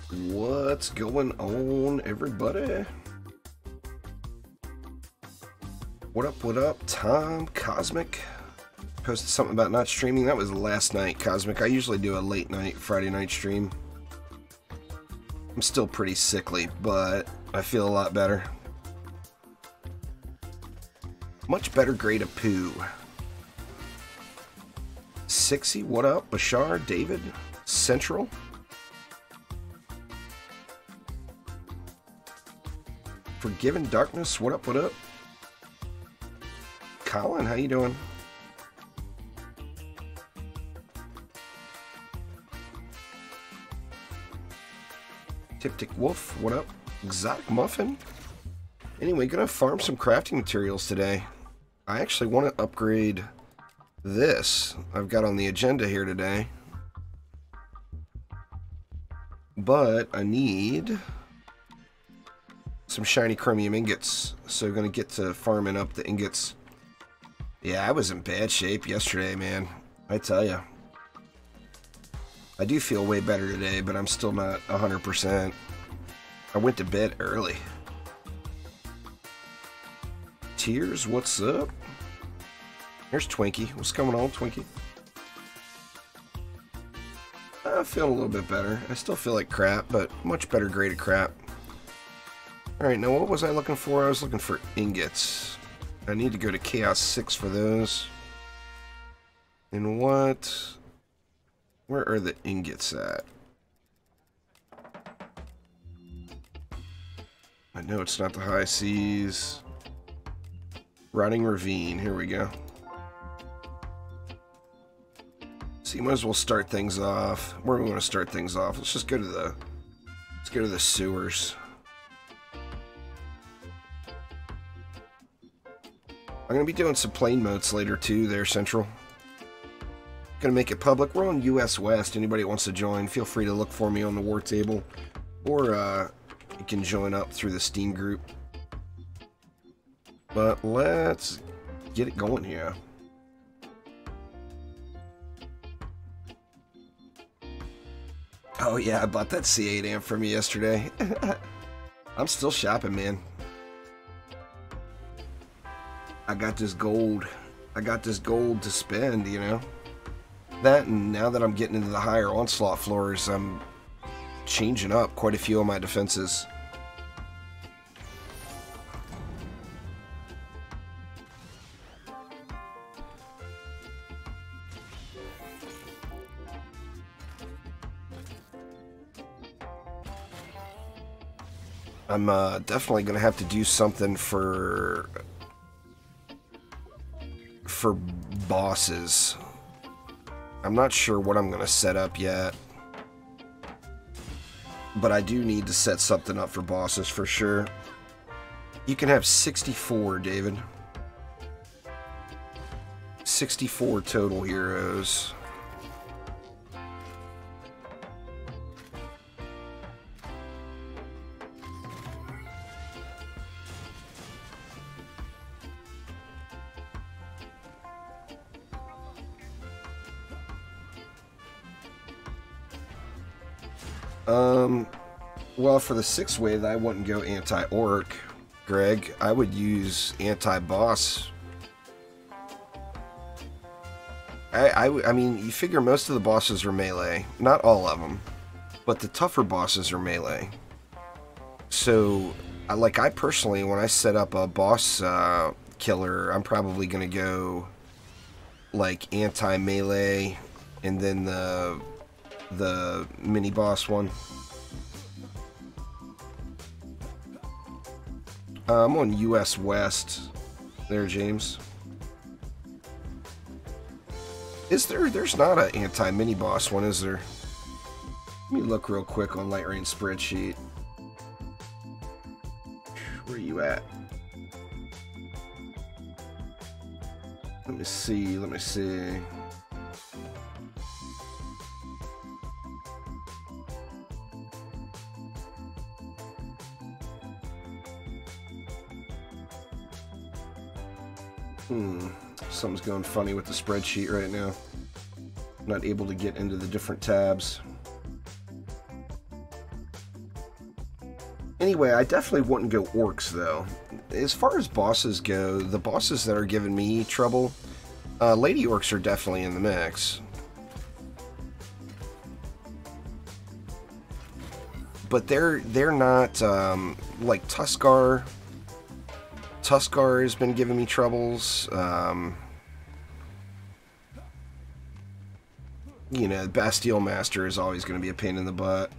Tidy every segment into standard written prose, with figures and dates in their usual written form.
What's going on, everybody? What up, Tom Cosmic? Posted something about not streaming. That was last night, Cosmic. I usually do a late night, Friday night stream. I'm still pretty sickly, but I feel a lot better. Much better grade of poo. Sixy, what up? Bashar, David, Central. Forgiven Darkness, what up, what up? Colin, how you doing? Tiptic Wolf, what up? Exotic Muffin. Anyway, gonna farm some crafting materials today. I actually want to upgrade this I've got on the agenda here today. But I need some shiny chromium ingots, so gonna get to farming up the ingots. Yeah, I was in bad shape yesterday, man. I tell ya. I do feel way better today, but I'm still not 100%. I went to bed early. Tears, what's up? Here's Twinkie. What's going on, Twinkie? I feel a little bit better. I still feel like crap, but much better grade of crap. Alright, now what was I looking for? I was looking for ingots. I need to go to Chaos 6 for those. And what? Where are the ingots at? I know it's not the high seas. Rotting Ravine, here we go. So you might as well start things off. Where do we want to start things off? Let's just go to the sewers. I'm going to be doing some plane modes later too there, Central. Going to make it public. We're on US West. Anybody that wants to join, feel free to look for me on the war table. Or you can join up through the Steam group. But let's get it going here. Oh yeah, I bought that C8 amp from you yesterday. I'm still shopping, man. I got this gold. I got this gold to spend, you know. That, and now that I'm getting into the higher onslaught floors, I'm changing up quite a few of my defenses. I'm definitely going to have to do something for bosses. I'm not sure what I'm going to set up yet. But I do need to set something up for bosses for sure. You can have 64, David. 64 total heroes. Well, for the 6th wave, I wouldn't go anti-orc, Greg. I would use anti-boss. I mean, you figure most of the bosses are melee. Not all of them. But the tougher bosses are melee. So, I personally, when I set up a boss killer, I'm probably going to go, like, anti-melee, and then the mini-boss one. I'm on US West there, James. There's not an anti-mini-boss one, is there? Let me look real quick on Lightrayne spreadsheet. Where are you at? Let me see. Something's going funny with the spreadsheet right now. I'm not able to get into the different tabs. Anyway, I definitely wouldn't go orcs, though. As far as bosses go, the bosses that are giving me trouble, lady orcs are definitely in the mix. But they're not, like Tuskar. Tuskar has been giving me troubles. You know, Bastille Master is always going to be a pain in the butt.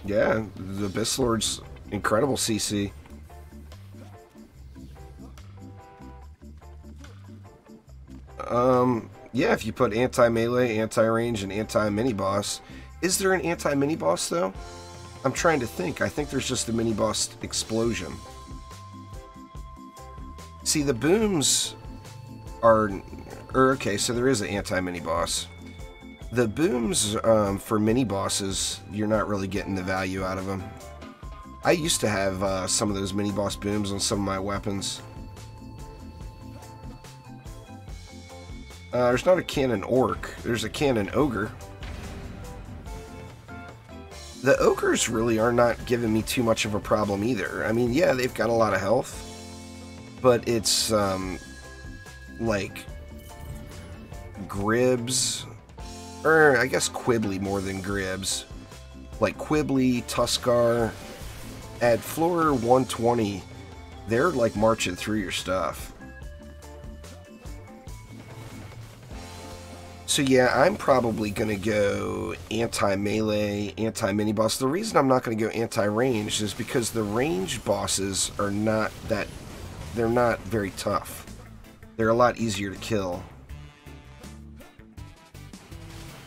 Yeah, the Abyss Lord's incredible CC. Yeah, if you put anti-melee, anti-range, and anti-mini-boss. Is there an anti-mini-boss, though? I'm trying to think. I think there's just a mini-boss explosion. See, the booms are... okay, so there is an anti-mini-boss. The booms, for mini-bosses, you're not really getting the value out of them. I used to have some of those mini-boss booms on some of my weapons. There's not a cannon orc. There's a cannon ogre. The ogres really are not giving me too much of a problem either. I mean, yeah, they've got a lot of health, but it's like Gribs, or I guess Quibbly more than Gribs. Like Quibbly, Tuskar, at floor 120, they're like marching through your stuff. So yeah, I'm probably going to go anti-melee, anti-mini-boss. The reason I'm not going to go anti-range is because the range bosses are not that... they're not very tough. They're a lot easier to kill.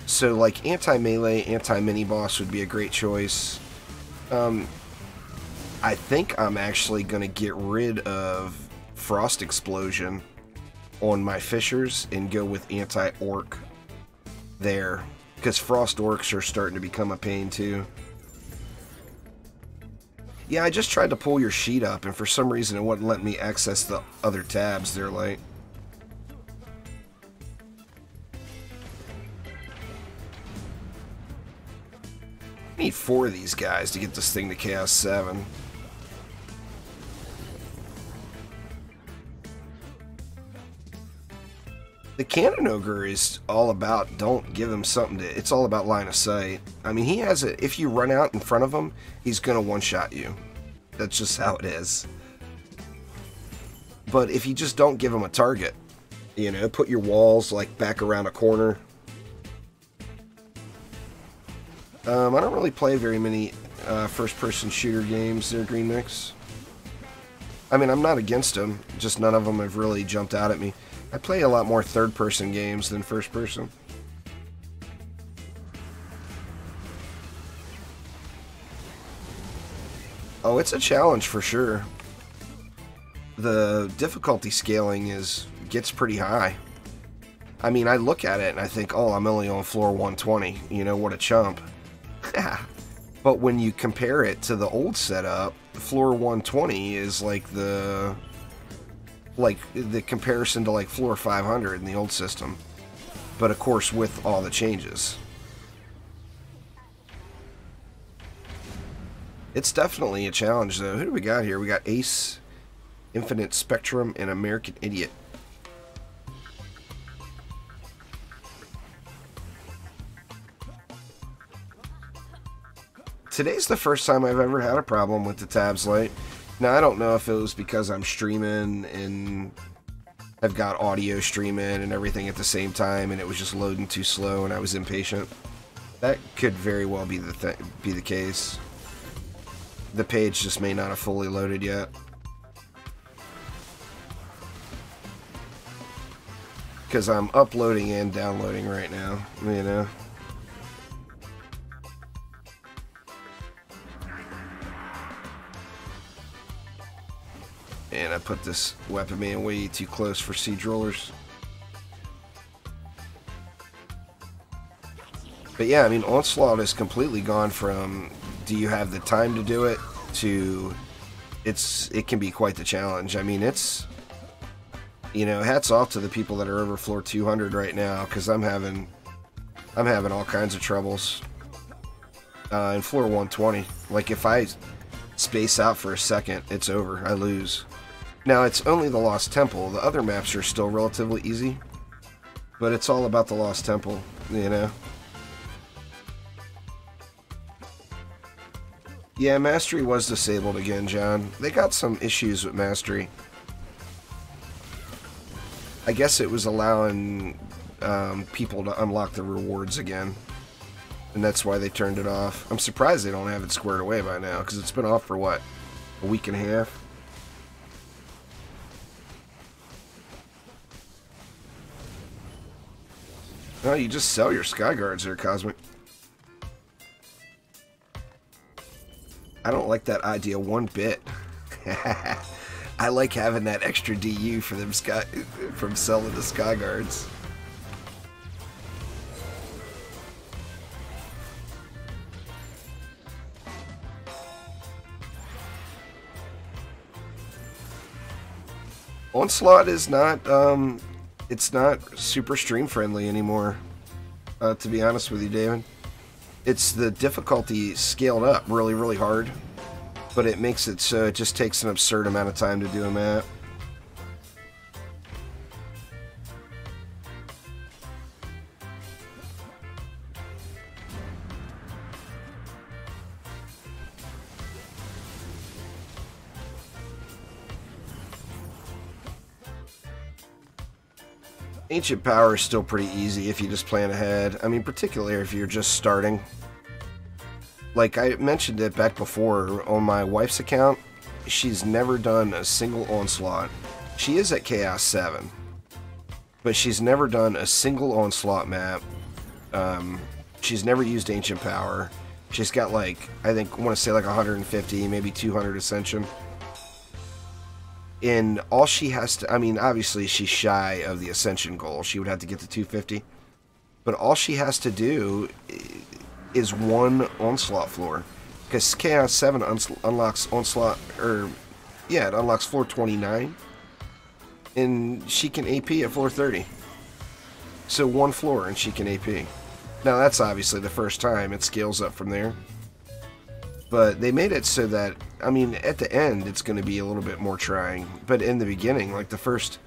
So like anti-melee, anti-mini-boss would be a great choice. I think I'm actually going to get rid of Frost Explosion on my Fishers and go with anti-orc there, because Frost Orcs are starting to become a pain too. Yeah, I just tried to pull your sheet up, and for some reason it wouldn't let me access the other tabs there, Light. I need 4 of these guys to get this thing to Chaos 7. The Cannon Ogre is all about, don't give him something to... it's all about line of sight. I mean, he has a... if you run out in front of him, he's going to one-shot you. That's just how it is. But if you just don't give him a target, you know, put your walls, like, back around a corner. I don't really play very many first-person shooter games there, Green Mix. I mean, I'm not against them, just none of them have really jumped out at me. I play a lot more third-person games than first-person. Oh, it's a challenge for sure. The difficulty scaling gets pretty high. I mean, I look at it and I think, oh, I'm only on floor 120. You know, what a chump. But when you compare it to the old setup, floor 120 is like the comparison to like floor 500 in the old system, but of course with all the changes. It's definitely a challenge though. Who do we got here? We got Ace, Infinite Spectrum, and American Idiot. Today's the first time I've ever had a problem with the tabs, Light. Now, I don't know if it was because I'm streaming and I've got audio streaming and everything at the same time and it was just loading too slow and I was impatient. That could very well be the case. The page just may not have fully loaded yet. Because I'm uploading and downloading right now, you know. And I put this weapon man way too close for siege rollers. But yeah, I mean, Onslaught has completely gone from do you have the time to do it to it can be quite the challenge. I mean, it's, you know, hats off to the people that are over floor 200 right now, because I'm having all kinds of troubles. in floor 120. Like, if I space out for a second, it's over. I lose. Now, it's only the Lost Temple. The other maps are still relatively easy. But it's all about the Lost Temple, you know? Yeah, Mastery was disabled again, John. They got some issues with Mastery. I guess it was allowing people to unlock the rewards again. And that's why they turned it off. I'm surprised they don't have it squared away by now, because it's been off for, what, a week and a half? No, you just sell your Sky Guards there, Cosmic. I don't like that idea one bit. I like having that extra DU for them from selling the Sky Guards. Onslaught is not, it's not super stream friendly anymore, to be honest with you, David. It's the difficulty scaled up really, really hard, but it makes it so it just takes an absurd amount of time to do a map. Ancient Power is still pretty easy if you just plan ahead. I mean, particularly if you're just starting. Like I mentioned it back before, on my wife's account, she's never done a single Onslaught. She is at Chaos 7, but she's never done a single Onslaught map. She's never used Ancient Power. She's got like, I think, I want to say like 150, maybe 200 Ascension. And all she has to, I mean, obviously she's shy of the Ascension goal. She would have to get to 250. But all she has to do is one Onslaught floor. Because Chaos 7 unlocks Onslaught, or, yeah, it unlocks floor 29. And she can AP at floor 30. So one floor and she can AP. Now that's obviously the first time. It scales up from there. But they made it so that, I mean, at the end, it's going to be a little bit more trying. But in the beginning, like the first,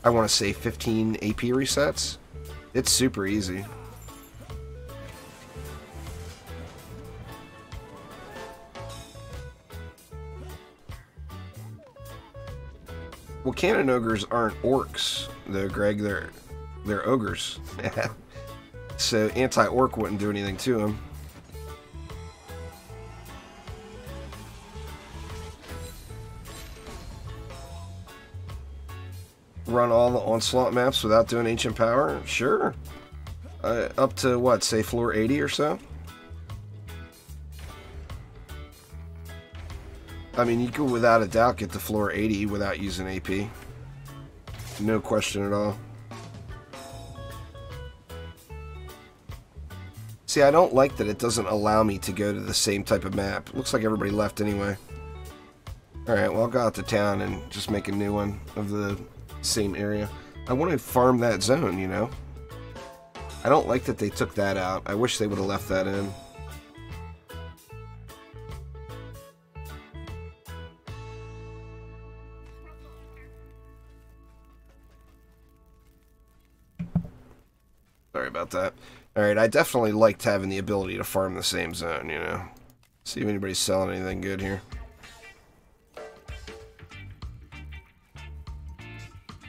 I want to say 15 AP resets, it's super easy. Well, Cannon Ogres aren't orcs, though, Greg. They're ogres. So anti-orc wouldn't do anything to them. Run all the Onslaught maps without doing Ancient Power? Sure. Up to, what, say floor 80 or so? I mean, you could without a doubt get to floor 80 without using AP. No question at all. See, I don't like that it doesn't allow me to go to the same type of map. Looks like everybody left anyway. Alright, well, I'll go out to town and just make a new one of the same area. I want to farm that zone, you know? I don't like that they took that out. I wish they would have left that in. Sorry about that. Alright, I definitely liked having the ability to farm the same zone, you know? See if anybody's selling anything good here.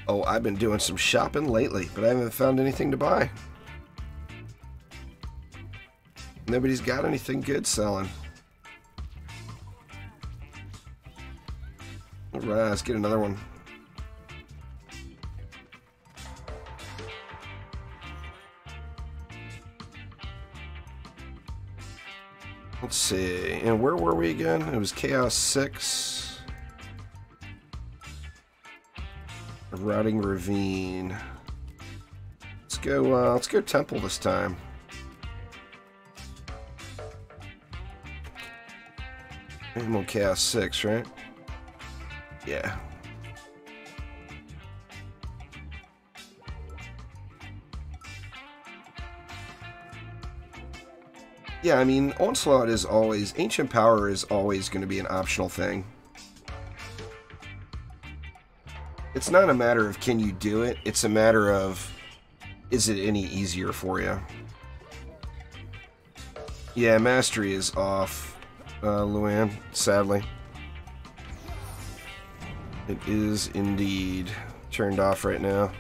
Oh, I've been doing some shopping lately, but I haven't found anything to buy. Nobody's got anything good selling. Alright, let's get another one. Let's see, and where were we again? It was Chaos 6. Routing Ravine. Let's go Temple this time. I'm on Chaos 6, right? Yeah. Yeah, I mean, Onslaught is always... Ancient Power is always going to be an optional thing. It's not a matter of can you do it, it's a matter of is it any easier for you. Yeah, Mastery is off, Luann, sadly. It is indeed turned off right now.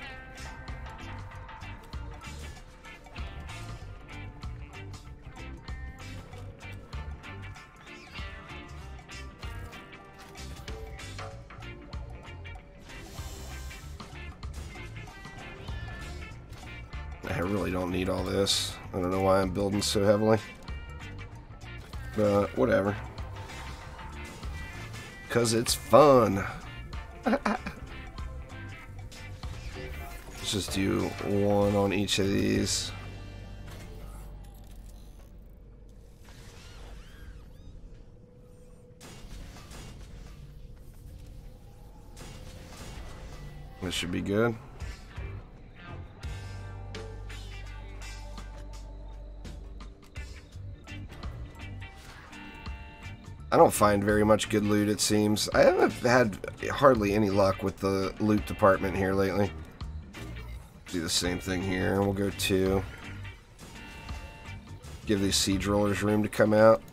I really don't need all this. I don't know why I'm building so heavily. But whatever. 'Cause it's fun. Let's just do one on each of these. This should be good. I don't find very much good loot, it seems. I haven't had hardly any luck with the loot department here lately. Do the same thing here. We'll go 2. Give these siege rollers room to come out.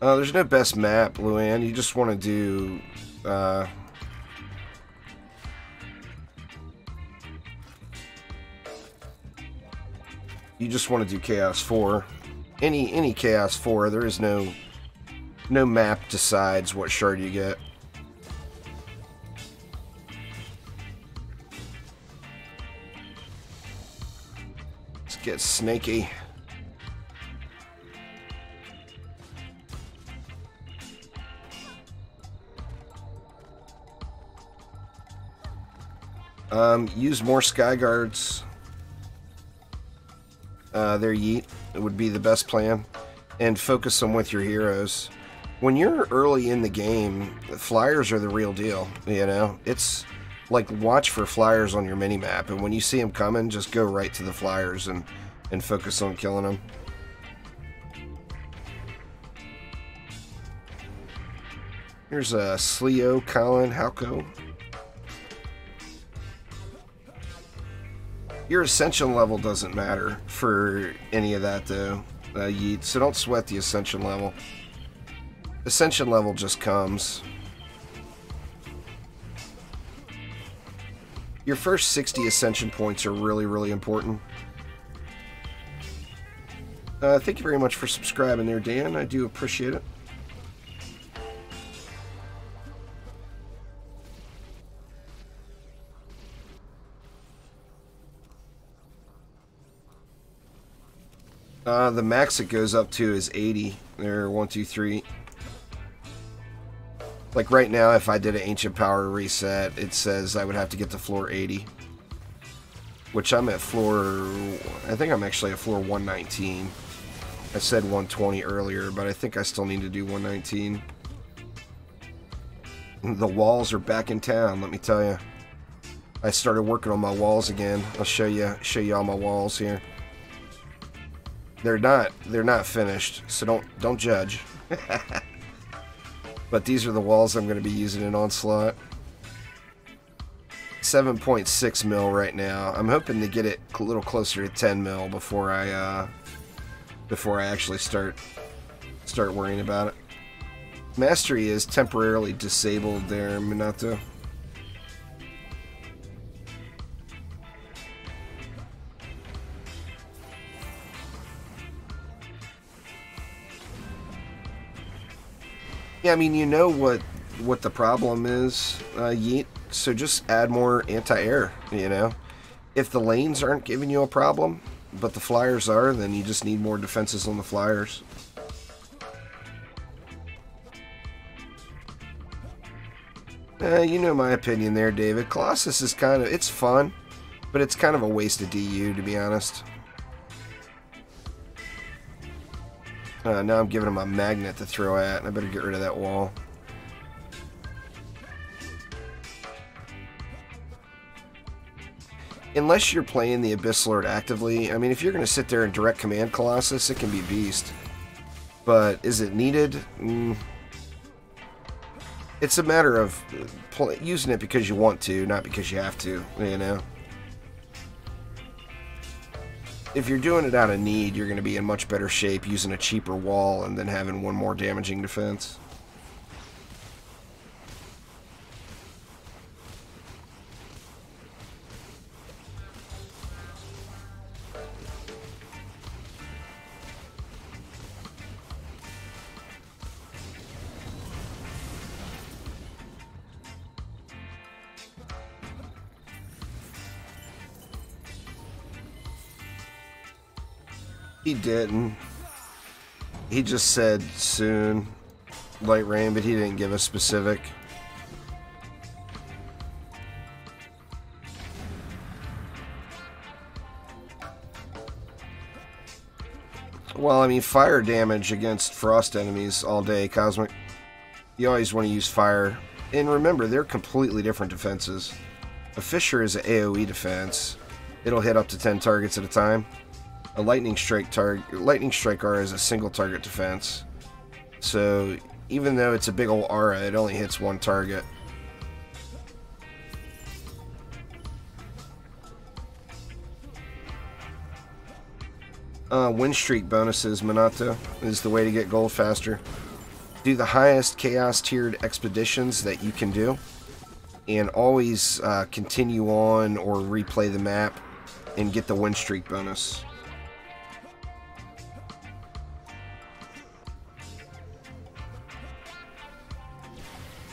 There's no best map, Luann. You just want to do... you just want to do Chaos 4. Any Chaos 4, there is no map decides what shard you get. Let's get snaky. Use more Sky Guards. Their yeet would be the best plan, and focus them with your heroes. When you're early in the game, flyers are the real deal, you know? It's like, watch for flyers on your mini-map, and when you see them coming, just go right to the flyers and focus on killing them. Here's a Sleo, Colin, Halko. Your ascension level doesn't matter for any of that, though, Yeet, so don't sweat the ascension level. Ascension level just comes. Your first 60 ascension points are really, really important. Thank you very much for subscribing there, Dan. I do appreciate it. The max it goes up to is 80. There, 1, 2, 3. Like right now, if I did an Ancient Power reset, it says I would have to get to floor 80. Which I'm at floor... I think I'm actually at floor 119. I said 120 earlier, but I think I still need to do 119. The walls are back in town, let me tell you. I started working on my walls again. I'll show you all my walls here. They're not finished, so don't judge. But these are the walls I'm going to be using in Onslaught. 7.6 mil right now. I'm hoping to get it a little closer to 10 mil before I actually start worrying about it. Mastery is temporarily disabled there, Minato. Yeah, I mean, you know what the problem is, Yeet, so just add more anti-air, you know? If the lanes aren't giving you a problem, but the flyers are, then you just need more defenses on the flyers. You know my opinion there, David. Colossus is kind of, it's fun, but it's kind of a waste of DU, to be honest. Now I'm giving him a magnet to throw at, and I better get rid of that wall. unless you're playing the Abyss Lord actively, I mean, if you're going to sit there and direct command Colossus, it can be beast. But is it needed? It's a matter of using it because you want to, not because you have to, you know? If you're doing it out of need, you're going to be in much better shape using a cheaper wall and then having one more damaging defense. He didn't. He just said soon, Lightrayne, but he didn't give a specific. Well, I mean, fire damage against frost enemies all day, Cosmic. You always want to use fire. And remember, they're completely different defenses. A Fissure is an AoE defense. It'll hit up to 10 targets at a time. A Lightning Strike R is a single target defense. So even though it's a big old aura, it only hits one target. Win streak bonuses, Minato, is the way to get gold faster. Do the highest chaos tiered expeditions that you can do, and always continue on or replay the map and get the win streak bonus.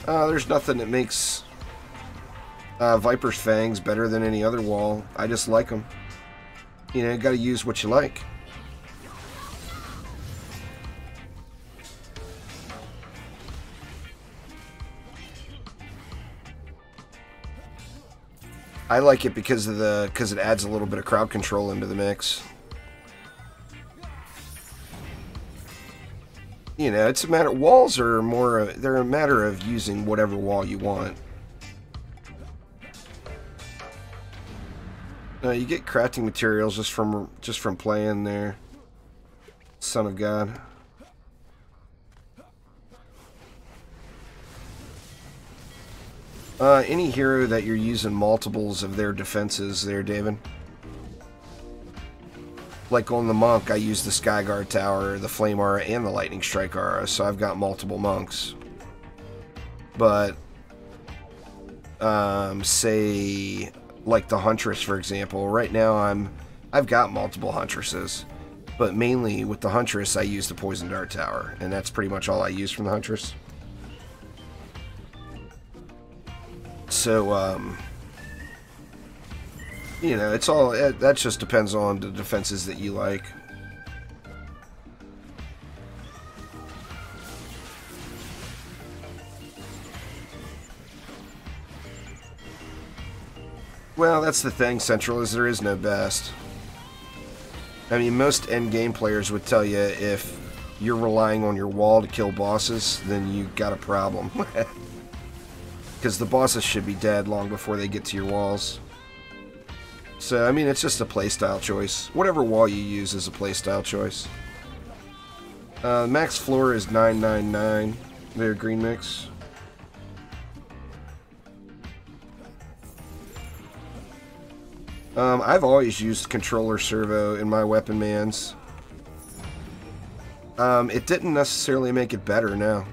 There's nothing that makes Viper's Fangs better than any other wall. I just like them. You know, you gotta use what you like. I like it because it adds a little bit of crowd control into the mix. You know, it's a matter. Walls are more. They're a matter of using whatever wall you want. You get crafting materials just from playing there. Son of God. Any hero that you're using multiples of their defenses there, David. Like on the Monk, I use the Skyguard Tower, the Flame Aura, and the Lightning Strike Aura, so I've got multiple Monks. But, say, like the Huntress, for example, right now I've got multiple Huntresses. But mainly with the Huntress, I use the Poison Dart Tower, and that's pretty much all I use from the Huntress. So, you know, it's all, that just depends on the defenses that you like. Well, that's the thing, Central, is there is no best. I mean, most endgame players would tell you if you're relying on your wall to kill bosses, then you got a problem. Because the bosses should be dead long before they get to your walls. So, I mean, it's just a playstyle choice. Whatever wall you use is a playstyle choice. Max floor is 999. Their green mix. I've always used controller servo in my weapon mans. It didn't necessarily make it better, no.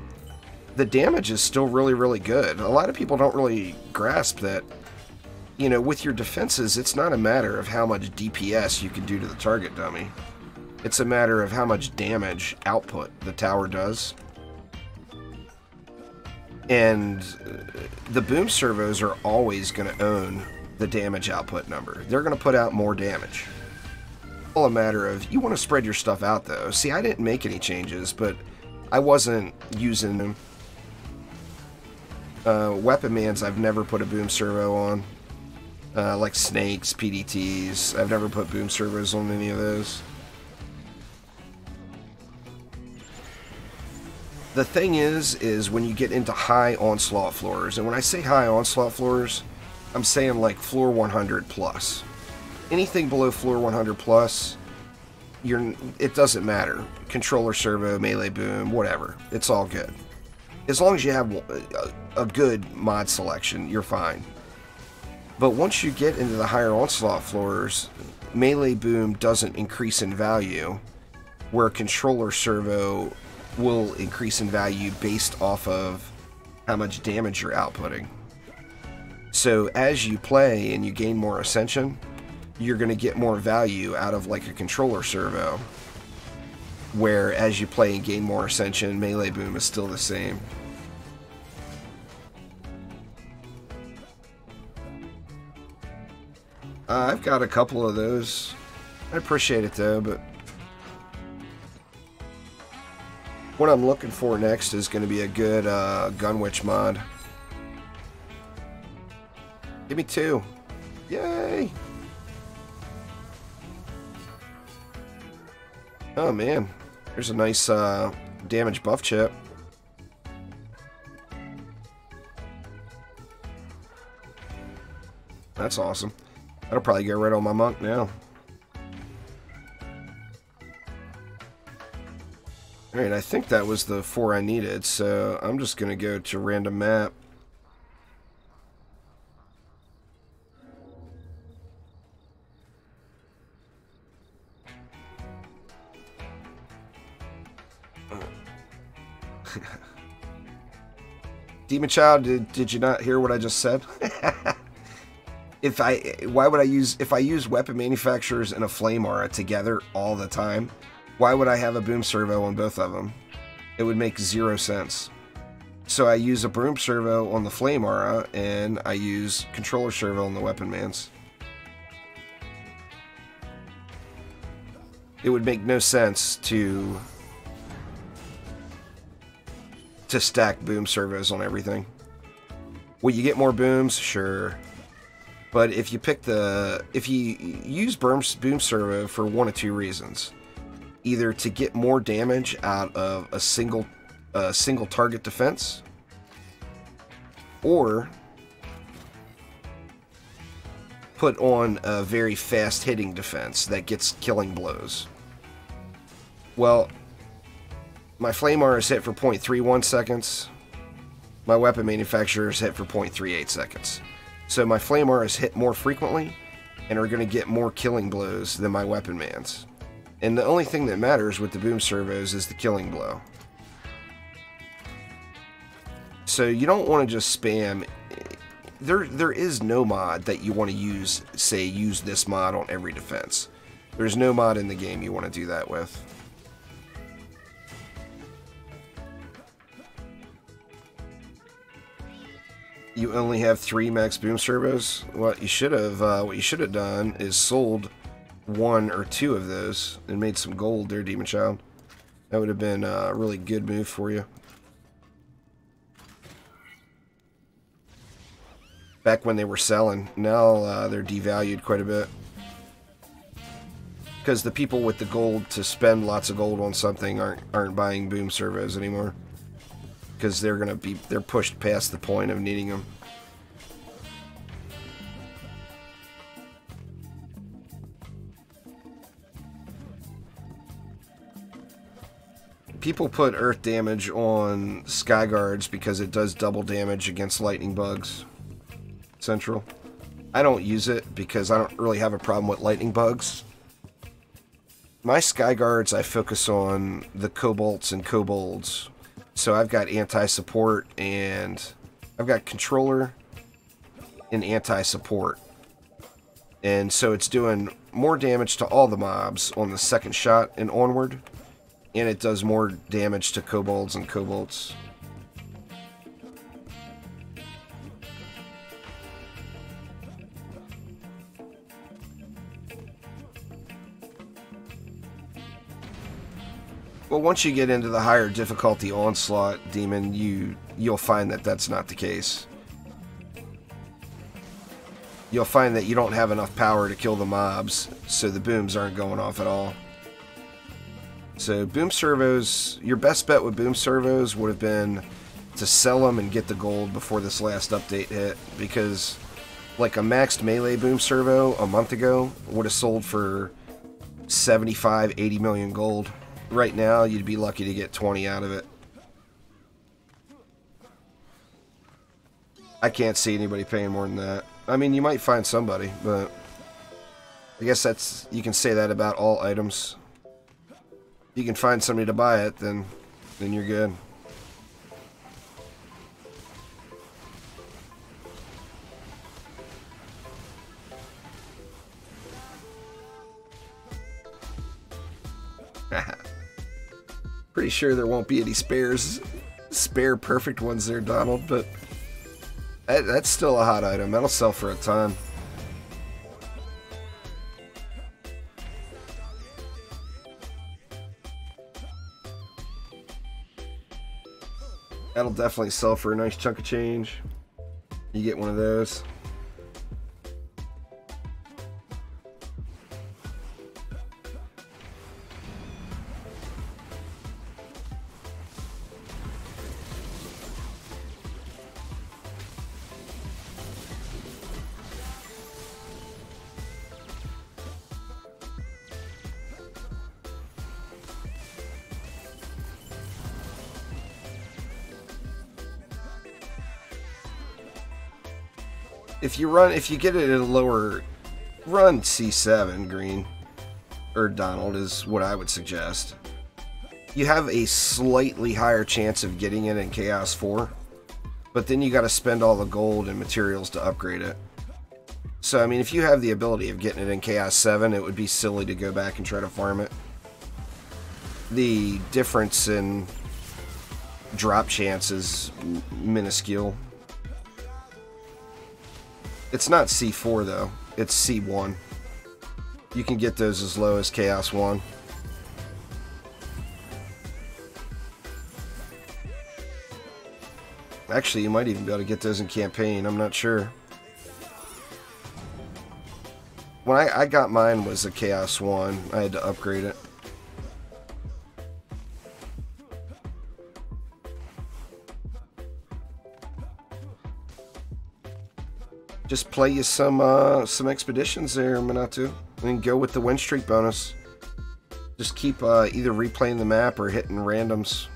The damage is still really, really good. A lot of people don't really grasp that, you know, with your defenses, it's not a matter of how much DPS you can do to the target dummy. It's a matter of how much damage output the tower does. And the boom servos are always going to own the damage output number. They're going to put out more damage. All a matter of, you want to spread your stuff out, though. See, I didn't make any changes, but I wasn't using them. Weapon mans, I've never put a boom servo on. Like snakes, PDTs. I've never put boom servos on any of those. The thing is when you get into high onslaught floors, and when I say high onslaught floors, I'm saying like floor 100 plus. anything below floor 100 plus, it doesn't matter. Controller servo, melee boom, whatever. It's all good. As long as you have a good mod selection, you're fine. But once you get into the higher onslaught floors, melee boom doesn't increase in value, where controller servo will increase in value based off of how much damage you're outputting. So as you play and you gain more ascension, you're going to get more value out of like a controller servo, where as you play and gain more ascension, melee boom is still the same. I've got a couple of those. I appreciate it though, but what I'm looking for next is going to be a good Gunwitch mod. Give me 2. Yay! Oh man, there's a nice damage buff chip. That's awesome. That'll probably get rid of my monk now. Alright, I think that was the 4 I needed, so I'm just going to go to random map. Demon Child, did you not hear what I just said? If I use weapon manufacturers and a flame aura together all the time, why would I have a boom servo on both of them? It would make 0 sense. So I use a boom servo on the flame aura, and I use controller servo on the weapon mans. It would make no sense to stack boom servos on everything. Will you get more booms? Sure. But if you use boom servo for one of 2 reasons. Either to get more damage out of a single target defense, or put on a very fast hitting defense that gets killing blows. Well, my flame aura is hit for 0.31 seconds. My weapon manufacturer is hit for 0.38 seconds. So my flame aura is hit more frequently and are going to get more killing blows than my weapon mans. And the only thing that matters with the boom servos is the killing blow. So you don't want to just spam. There is no mod that you want to use, say, use this mod on every defense. There's no mod in the game you want to do that with. You only have 3 max boom servos. What you should have done is sold 1 or 2 of those and made some gold there, Demon Child. That would have been a really good move for you. Back when they were selling. Now they're devalued quite a bit. Because the people with the gold to spend lots of gold on something aren't buying boom servos anymore. Because they're pushed past the point of needing them. People put earth damage on sky guards because it does double damage against lightning bugs. Central. I don't use it because I don't really have a problem with lightning bugs. My sky guards, I focus on the kobolds and kobolds. So I've got anti-support, and I've got controller and anti-support. And so it's doing more damage to all the mobs on the second shot and onward. And it does more damage to kobolds and kobolds. Well, once you get into the higher difficulty onslaught demon, you'll find that that's not the case. You'll find that you don't have enough power to kill the mobs, so the booms aren't going off at all. So boom servos, your best bet with boom servos would have been to sell them and get the gold before this last update hit, because Like a maxed melee boom servo a month ago would have sold for 75, 80 million gold. Right now, you'd be lucky to get 20 out of it. I can't see anybody paying more than that. I mean, you might find somebody, but I guess that's, you can say that about all items. You can find somebody to buy it, then you're good. Pretty sure there won't be any spare perfect ones there, Donald, but that's still a hot item. That'll sell for a ton. That'll definitely sell for a nice chunk of change. You get one of those. If you get it at a lower, run C7 green, or Donald is what I would suggest. You have a slightly higher chance of getting it in Chaos 4, but then you got to spend all the gold and materials to upgrade it. So I mean, if you have the ability of getting it in Chaos 7, it would be silly to go back and try to farm it. The difference in drop chance is minuscule. It's not C4 though, it's C1. You can get those as low as Chaos 1. Actually, you might even be able to get those in campaign, I'm not sure. When I got mine was a Chaos 1, I had to upgrade it. Just play you some expeditions there, Minato, and go with the win streak bonus. Just keep either replaying the map or hitting randoms.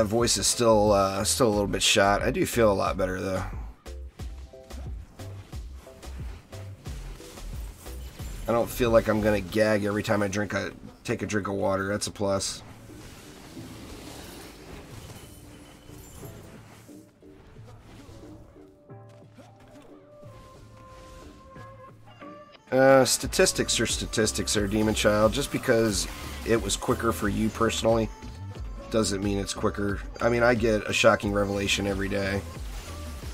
Voice is still a little bit shot. I do feel a lot better though. I don't feel like I'm gonna gag every time I take a drink of water. That's a plus. Statistics are statistics there, Demon Child. Just because it was quicker for you personally doesn't mean it's quicker. I mean, I get a shocking revelation every day.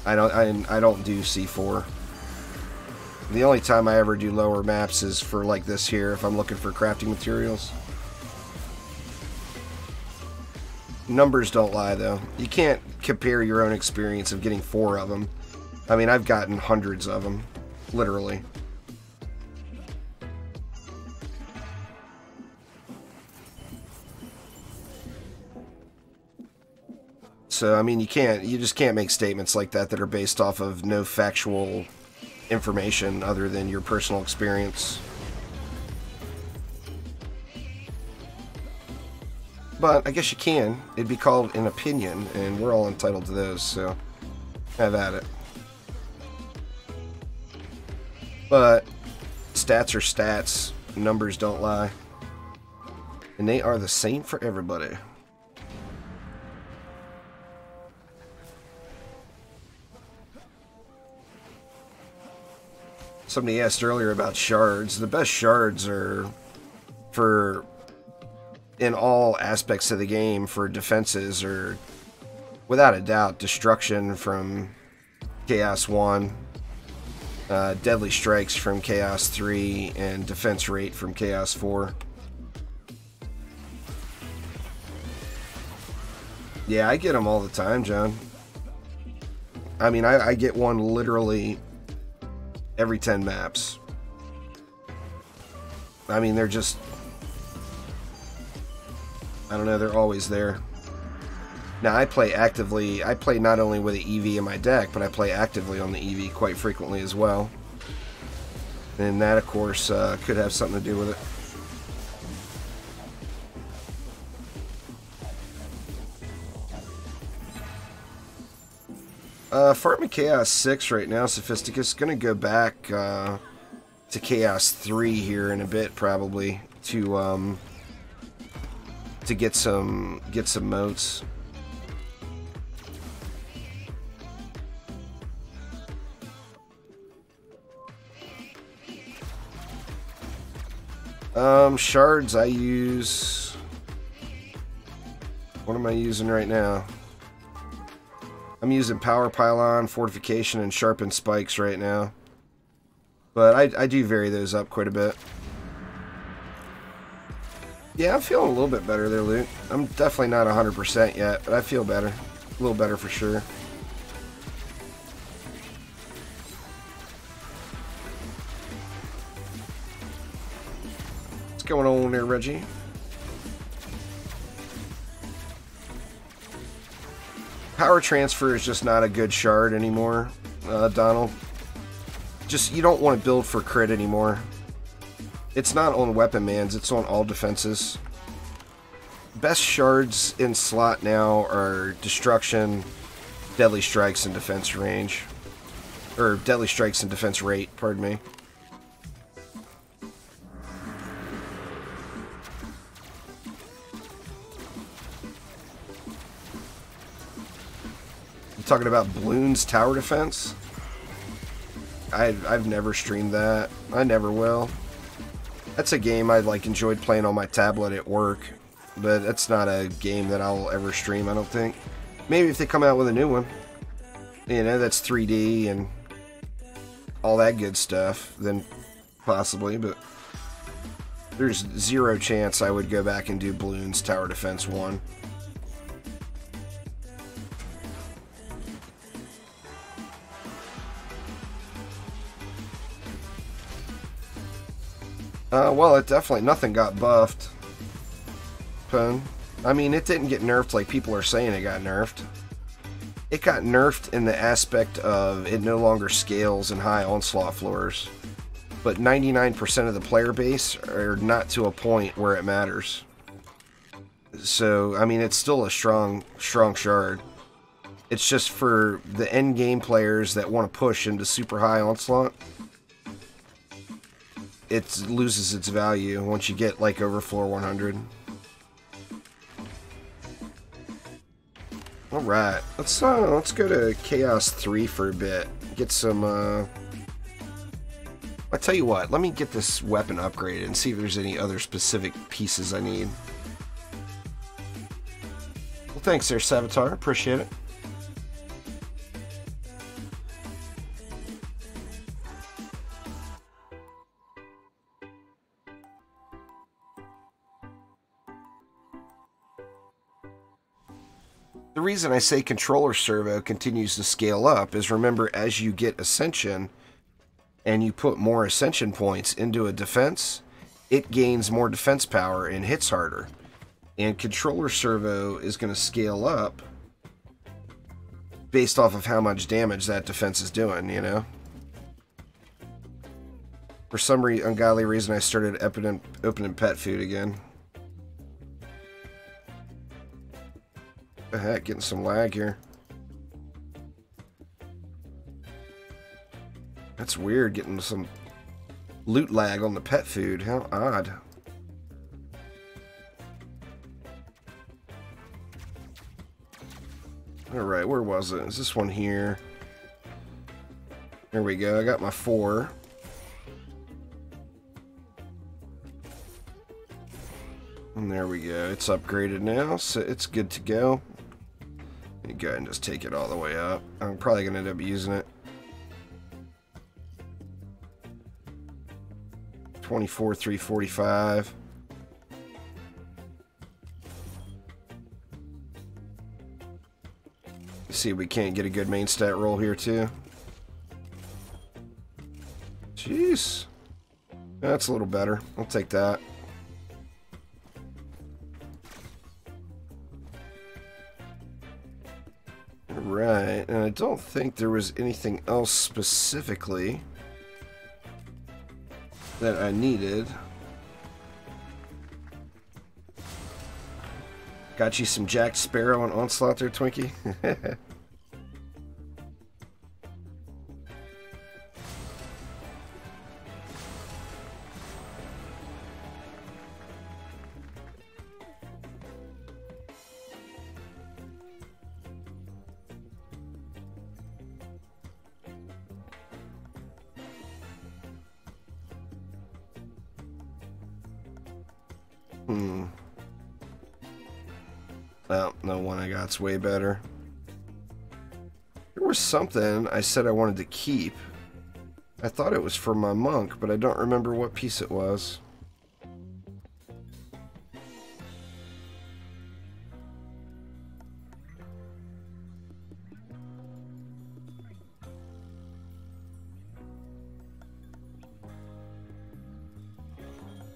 I don't do C4. The only time I ever do lower maps is for like this here, if I'm looking for crafting materials. Numbers don't lie though. You can't compare your own experience of getting 4 of them. I mean, I've gotten hundreds of them, literally. So, I mean, you just can't make statements like that that are based off of no factual information other than your personal experience. But I guess you can. It'd be called an opinion, and we're all entitled to those, so have at it. But stats are stats. Numbers don't lie. And they are the same for everybody. Somebody asked earlier about shards. The best shards are for, in all aspects of the game, for defenses are, without a doubt, destruction from Chaos 1, deadly strikes from Chaos 3, and defense rate from Chaos 4. Yeah, I get them all the time, John. I mean, I get one literally every 10 maps. I mean, they're just... I don't know, they're always there. Now, I play actively. I play not only with the EV in my deck, but I play actively on the EV quite frequently as well. And that, of course, could have something to do with it. Farming Chaos 6 right now, Sophisticus. Going to go back to Chaos 3 here in a bit, probably, to get some motes. Shards I use... What am I using right now? I'm using Power Pylon, Fortification, and Sharpened Spikes right now. But I do vary those up quite a bit. Yeah, I'm feeling a little bit better there, Luke. I'm definitely not 100% yet, but I feel better. A little better for sure. What's going on there, Reggie? Power Transfer is just not a good shard anymore, Donald. Just, you don't want to build for crit anymore. It's not on weapon mans, it's on all defenses. Best shards in slot now are Destruction, Deadly Strikes, and Defense Range. Or Deadly Strikes and Defense Rate, pardon me. You talking about Bloons Tower Defense? I've never streamed that. I never will. That's a game I enjoyed playing on my tablet at work, but that's not a game that I'll ever stream, I don't think. Maybe if they come out with a new one, you know, that's 3D and all that good stuff, then possibly, but there's zero chance I would go back and do Bloons Tower Defense 1. Well, it definitely, nothing got buffed. Pun. I mean, it didn't get nerfed like people are saying it got nerfed. It got nerfed in the aspect of it no longer scales in high onslaught floors. But 99% of the player base are not to a point where it matters. So, I mean, it's still a strong shard. It's just for the end game players that want to push into super high onslaught. It loses its value once you get over floor 100. All right, let's go to Chaos 3 for a bit. Get some. I tell you what, let me get this weapon upgraded and see if there's any other specific pieces I need. Well, thanks there, Savitar. Appreciate it. The reason I say controller servo continues to scale up is, remember, as you get ascension and you put more ascension points into a defense, it gains more defense power and hits harder. And controller servo is going to scale up based off of how much damage that defense is doing, you know? For some ungodly reason, I started opening pet food again. What the heck, getting some lag here. That's weird, getting some loot lag on the pet food. How odd. Alright, where was it? Is this one here? There we go, I got my 4. And there we go, it's upgraded now, so it's good to go. Let me go ahead and just take it all the way up. I'm probably going to end up using it. 24,345. See if we can't get a good main stat roll here too. Jeez. That's a little better. I'll take that. Right, and I don't think there was anything else specifically that I needed. Got you some Jack Sparrow and Onslaught there, Twinkie? Well, no one I got's way better. There was something I said I wanted to keep. I thought it was for my monk, but I don't remember what piece it was.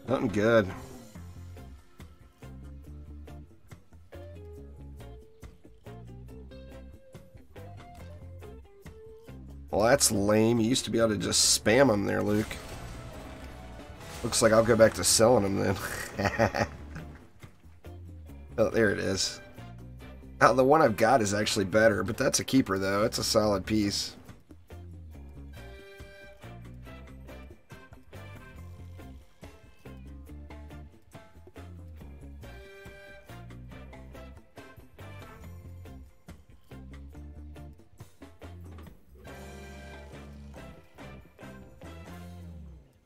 Nothing good. Well, that's lame. You used to be able to just spam them there, Luke. Looks like I'll go back to selling them then. Oh, there it is. Oh, the one I've got is actually better, but that's a keeper, though. It's a solid piece.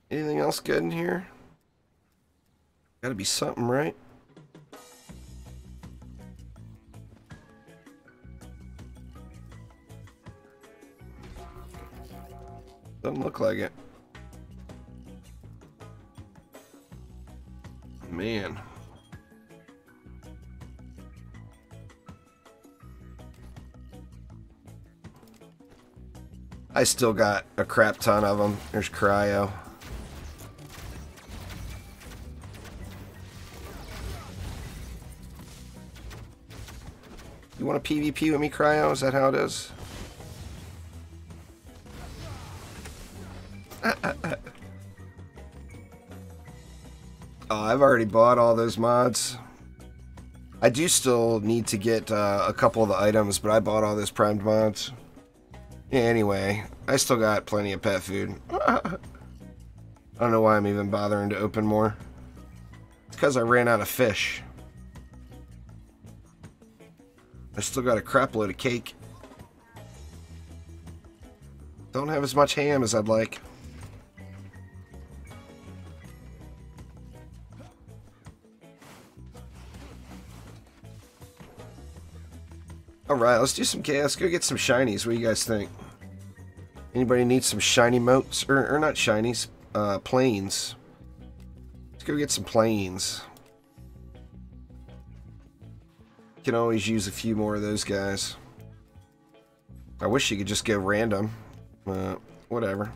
Anything else good in here? Gotta be something, right? Doesn't look like it. Man. I still got a crap ton of them. There's Cryo. You want to PvP with me, Cryo? Is that how it is? Oh, I've already bought all those mods. I do still need to get a couple of the items, but I bought all those primed mods. Yeah, anyway, I still got plenty of pet food. I don't know why I'm even bothering to open more. It's because I ran out of fish. I still got a crap load of cake. Don't have as much ham as I'd like. Alright, let's do some chaos. Go get some shinies. What do you guys think? Anybody need some shiny motes? Or not shinies, planes. Let's go get some planes. Can always use a few more of those guys. I wish you could just go random. Whatever.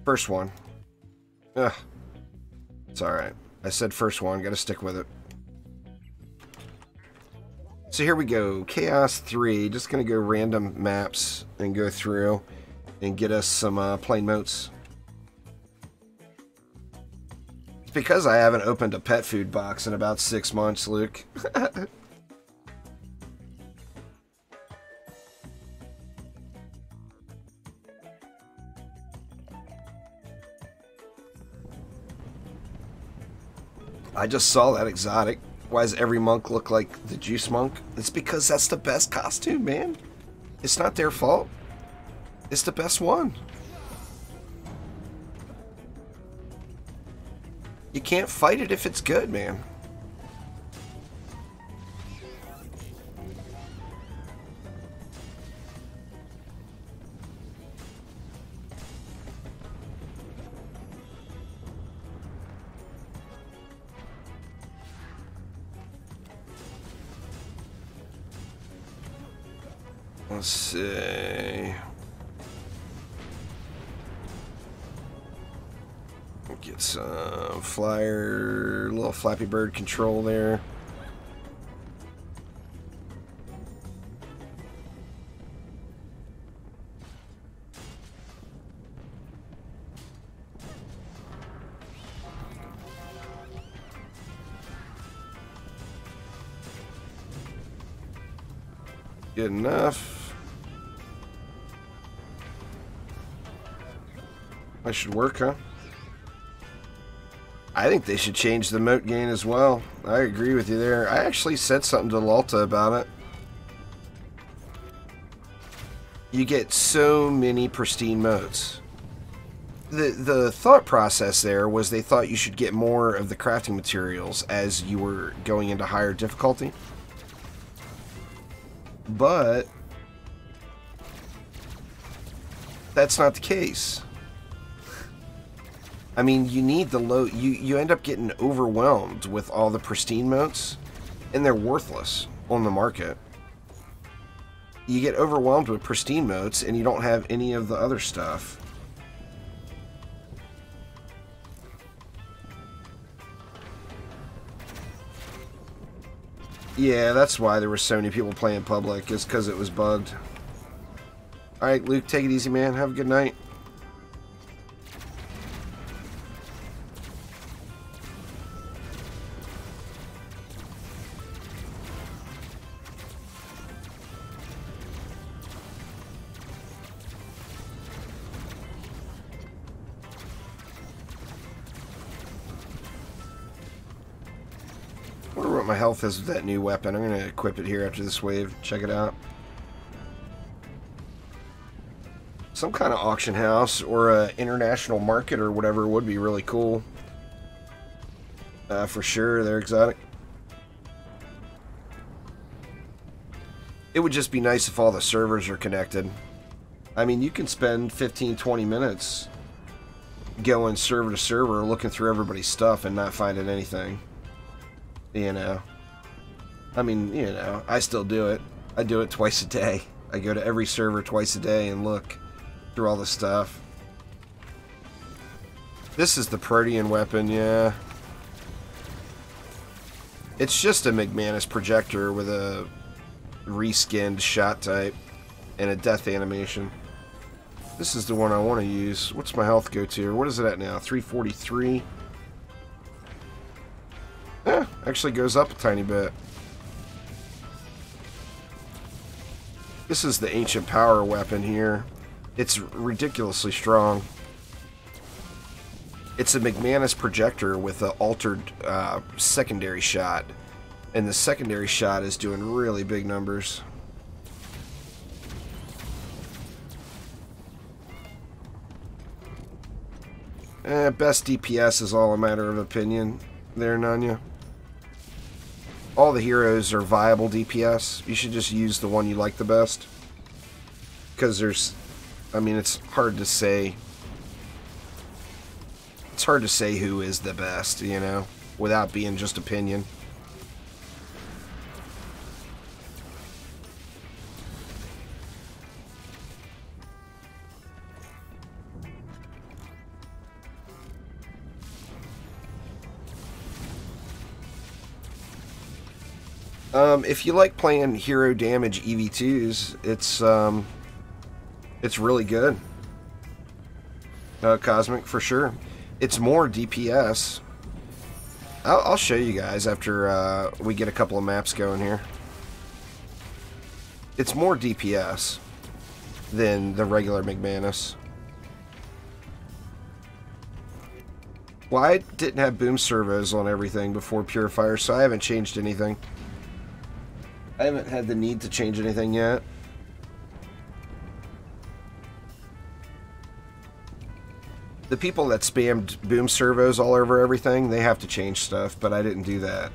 First one. Ugh. It's alright. I said first one. Gotta stick with it. So here we go. Chaos 3. Just gonna go random maps and go through and get us some plain motes. It's because I haven't opened a pet food box in about 6 months, Luke. I just saw that exotic. Why does every monk look like the juice monk? It's because that's the best costume, man. It's not their fault. It's the best one. You can't fight it if it's good, man. Let's see. Get some flyer, little Flappy Bird control there. Good enough. That should work, huh? I think they should change the moat gain as well. I agree with you there. I actually said something to Lalta about it. You get so many pristine moats. The thought process there was they thought you should get more of the crafting materials as you were going into higher difficulty. But that's not the case. I mean, you need the low... You end up getting overwhelmed with all the pristine moats, and they're worthless on the market. You get overwhelmed with pristine moats, and you don't have any of the other stuff. Yeah, that's why there were so many people playing public, is because it was bugged. Alright, Luke, take it easy, man. Have a good night. My health is with that new weapon. I'm going to equip it here after this wave. Check it out. Some kind of auction house or a international market or whatever would be really cool. For sure, they're exotic. It would just be nice if all the servers are connected. I mean, you can spend 15-20 minutes going server to server looking through everybody's stuff and not finding anything. You know, I mean, you know, I still do it. I do it twice a day. I go to every server twice a day and look through all the stuff. This is the Protean weapon, yeah. It's just a McManus projector with a reskinned shot type and a death animation. This is the one I want to use. What's my health go to? What is it at now? 343. Yeah, actually goes up a tiny bit. This is the Ancient Power weapon here. It's ridiculously strong. It's a McManus projector with an altered secondary shot. And the secondary shot is doing really big numbers. Best DPS is all a matter of opinion there, Nanya. All the heroes are viable DPS. You should just use the one you like the best. Because there's... I mean, it's hard to say... It's hard to say who is the best, you know? Without being just opinion. If you like playing hero damage EV2s, it's really good. Cosmic, for sure. It's more DPS. I'll show you guys after we get a couple of maps going here. It's more DPS than the regular McManus. Well, I didn't have boom servos on everything before Purifier, so I haven't changed anything. I haven't had the need to change anything yet. The people that spammed boom servos all over everything, they have to change stuff, but I didn't do that.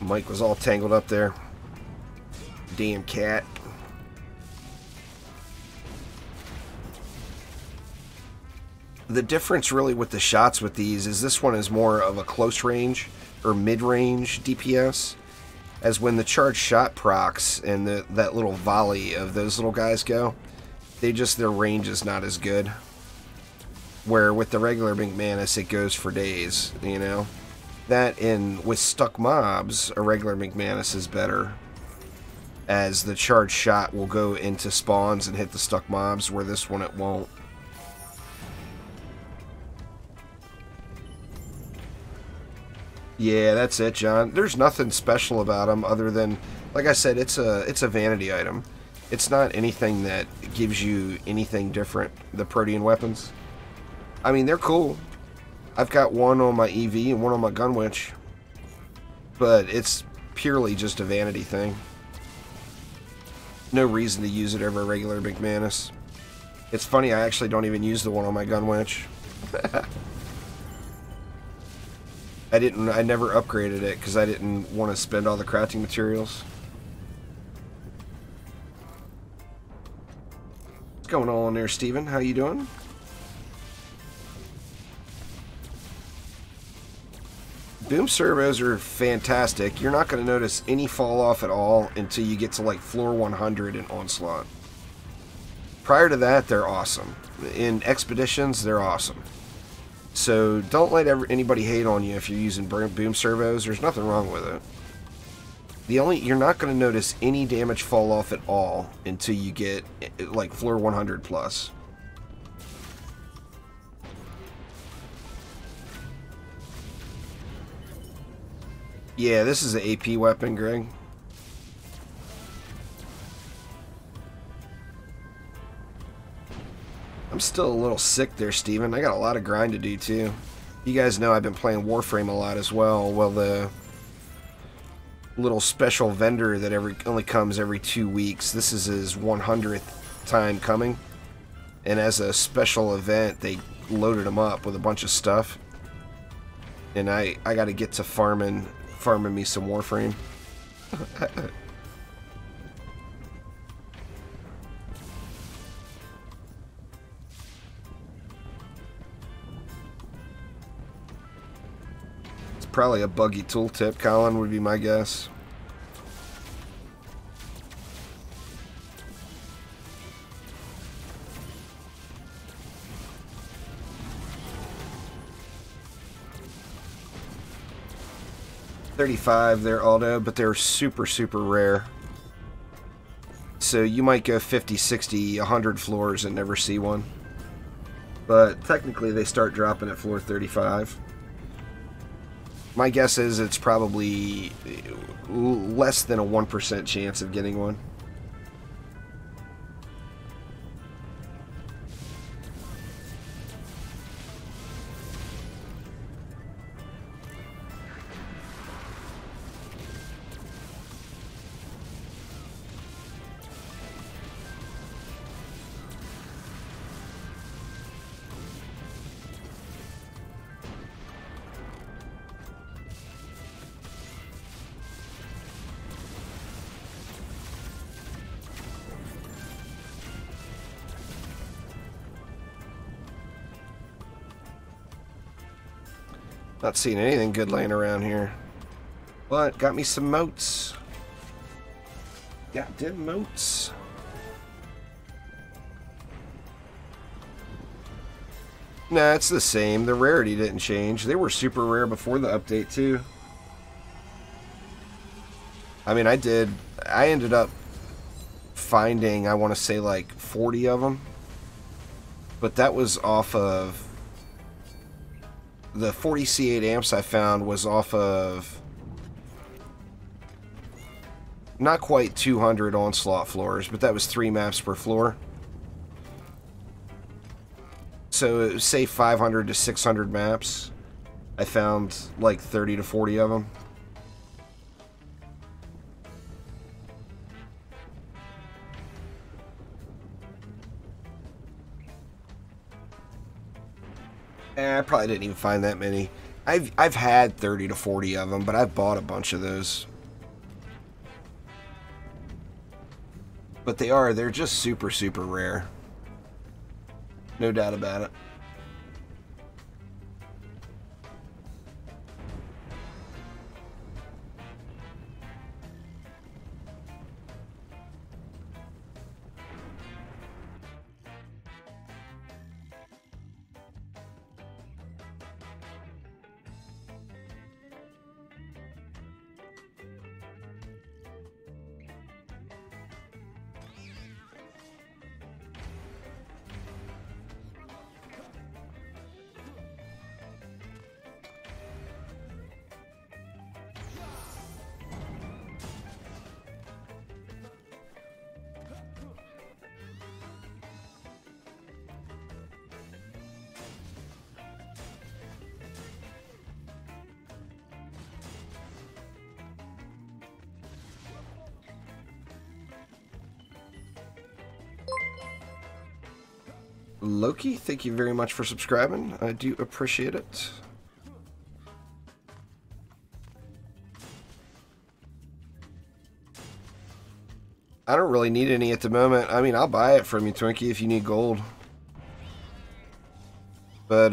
Mike was all tangled up there. Damn cat. The difference really with the shots with these is this one is more of a close range or mid-range DPS, as when the charged shot procs and that little volley of those little guys go, their range is not as good. Where with the regular McManus, it goes for days, you know? That in with stuck mobs, a regular McManus is better, as the charged shot will go into spawns and hit the stuck mobs, where this one it won't. Yeah, that's it, John. There's nothing special about them other than, like I said, it's a vanity item. It's not anything that gives you anything different, the Protean weapons. I mean, they're cool. I've got one on my EV and one on my Gunwitch, but it's purely just a vanity thing. No reason to use it over a regular McManus. It's funny, I actually don't even use the one on my Gunwitch. I never upgraded it because I didn't want to spend all the crafting materials. What's going on there, Steven? How you doing? Boom servos are fantastic. You're not going to notice any fall off at all until you get to like floor 100 in Onslaught. Prior to that, they're awesome. In Expeditions, they're awesome. So don't let anybody hate on you if you're using boom servos. There's nothing wrong with it. You're not going to notice any damage fall off at all until you get like floor 100 plus. Yeah, this is an AP weapon, Greg. I'm still a little sick there, Steven. I got a lot of grind to do, too. You guys know I've been playing Warframe a lot as well. Well, the little special vendor that only comes every 2 weeks, this is his 100th time coming. And as a special event, they loaded him up with a bunch of stuff. And I got to get to farming me some Warframe. Probably a buggy tooltip, Colin, would be my guess. $35 there, Aldo, but they're super, super rare. So you might go 50, 60, 100 floors and never see one. But technically they start dropping at floor 35. My guess is it's probably less than a 1% chance of getting one. Not seeing anything good laying around here. But got me some moats. Got them moats. Nah, it's the same. The rarity didn't change. They were super rare before the update too. I mean, I ended up finding, I want to say like 40 of them. But that was off of the 40 C8 amps I found was off of not quite 200 Onslaught floors, but that was 3 maps per floor. So say 500 to 600 maps. I found like 30 to 40 of them. I probably didn't even find that many. I've had 30 to 40 of them, but I've bought a bunch of those. But they're just super, super rare. No doubt about it. Loki, thank you very much for subscribing. I do appreciate it. I don't really need any at the moment. I mean, I'll buy it from you, Twinkie, if you need gold. But,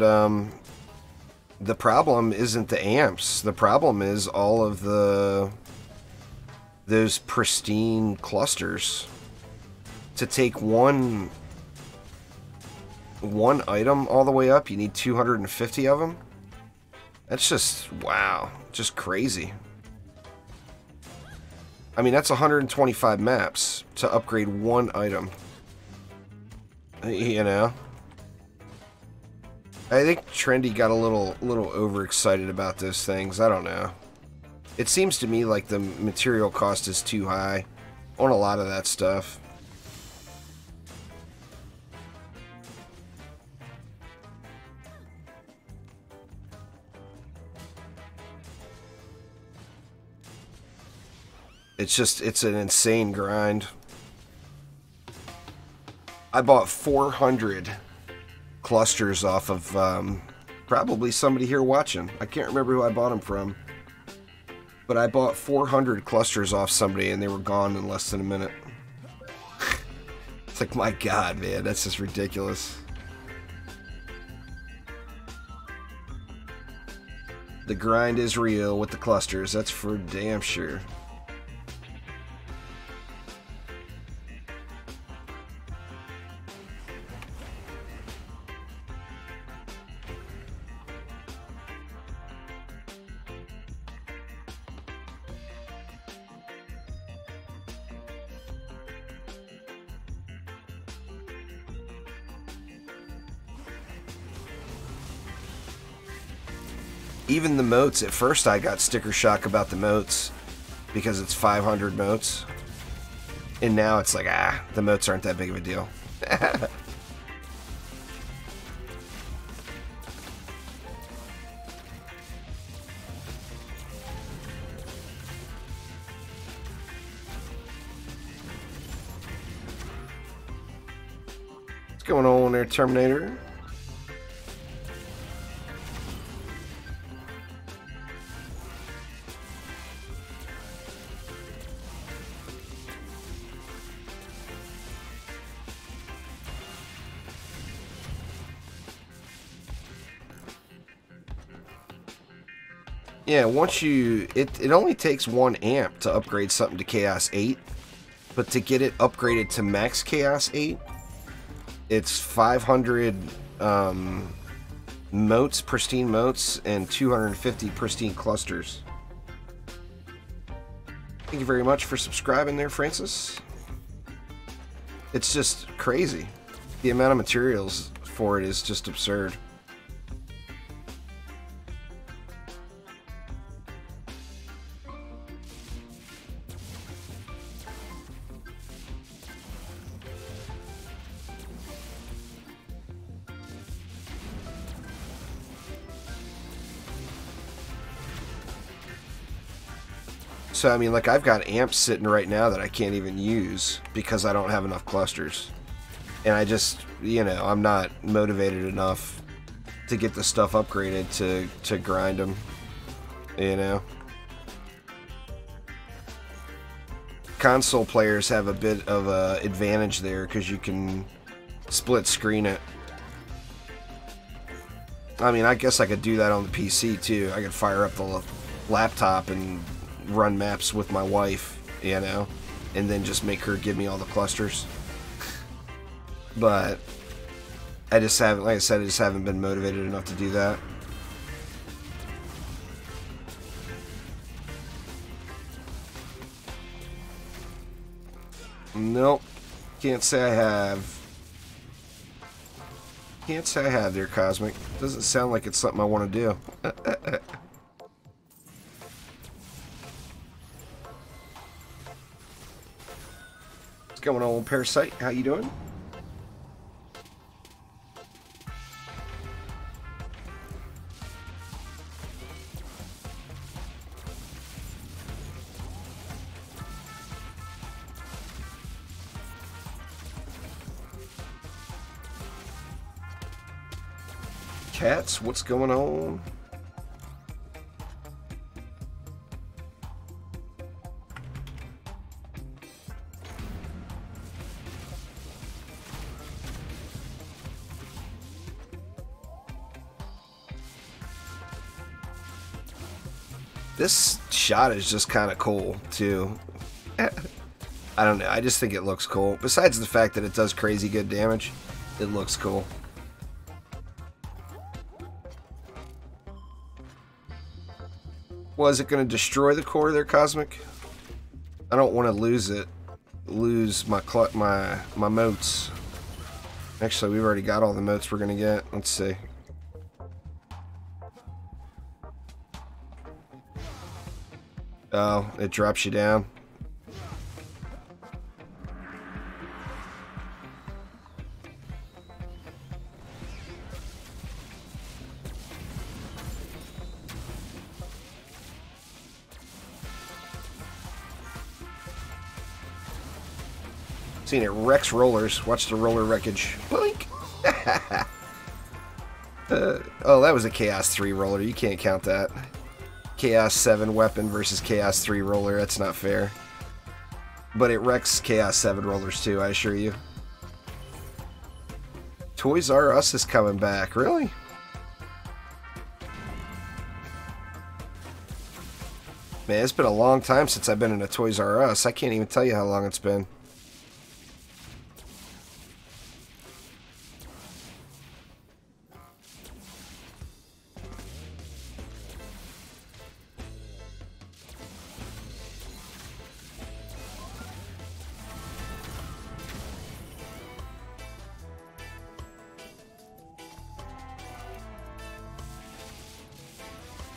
the problem isn't the amps. The problem is all of those pristine clusters. To take one item all the way up, you need 250 of them. That's just, wow, just crazy. I mean, that's 125 maps to upgrade one item. You know? I think Trendy got a little overexcited about those things. I don't know. It seems to me like the material cost is too high on a lot of that stuff. It's an insane grind. I bought 400 clusters off of probably somebody here watching. I can't remember who I bought them from. But I bought 400 clusters off somebody and they were gone in less than a minute. It's like, my God, man, that's just ridiculous. The grind is real with the clusters, that's for damn sure. Even the moats, at first I got sticker shock about the moats because it's 500 moats. And now it's like, the moats aren't that big of a deal. What's going on there, Terminator? Yeah, once you... It only takes 1 amp to upgrade something to Chaos 8. But to get it upgraded to max Chaos 8, it's 500 moats, pristine moats, and 250 pristine clusters. Thank you very much for subscribing there, Francis. It's just crazy. The amount of materials for it is just absurd. So, I mean, like, I've got amps sitting right now that I can't even use because I don't have enough clusters. And I just, you know, I'm not motivated enough to get the stuff upgraded to grind them, you know. Console players have a bit of an advantage there because you can split screen it. I mean, I guess I could do that on the PC too. I could fire up the laptop and run maps with my wife, you know, and then just make her give me all the clusters. But I just haven't, like I said, I just haven't been motivated enough to do that. Nope. Can't say I have. Can't say I have there, Cosmic. Doesn't sound like it's something I want to do. What's going on, Parasite? How you doing? Cats, what's going on? This shot is just kind of cool, too. I don't know, I just think it looks cool. Besides the fact that it does crazy good damage, it looks cool. Was it going to destroy the core there, Cosmic? I don't want to lose it. Lose my motes. Actually, we've already got all the motes we're going to get. Let's see. Oh, it drops you down. Seen it wrecks rollers. Watch the roller wreckage. Blink! Oh, that was a Chaos 3 roller. You can't count that. Chaos 7 weapon versus Chaos 3 roller. That's not fair. But it wrecks Chaos 7 rollers too, I assure you. Toys R Us is coming back. Really? Man, it's been a long time since I've been in a Toys R Us. I can't even tell you how long it's been.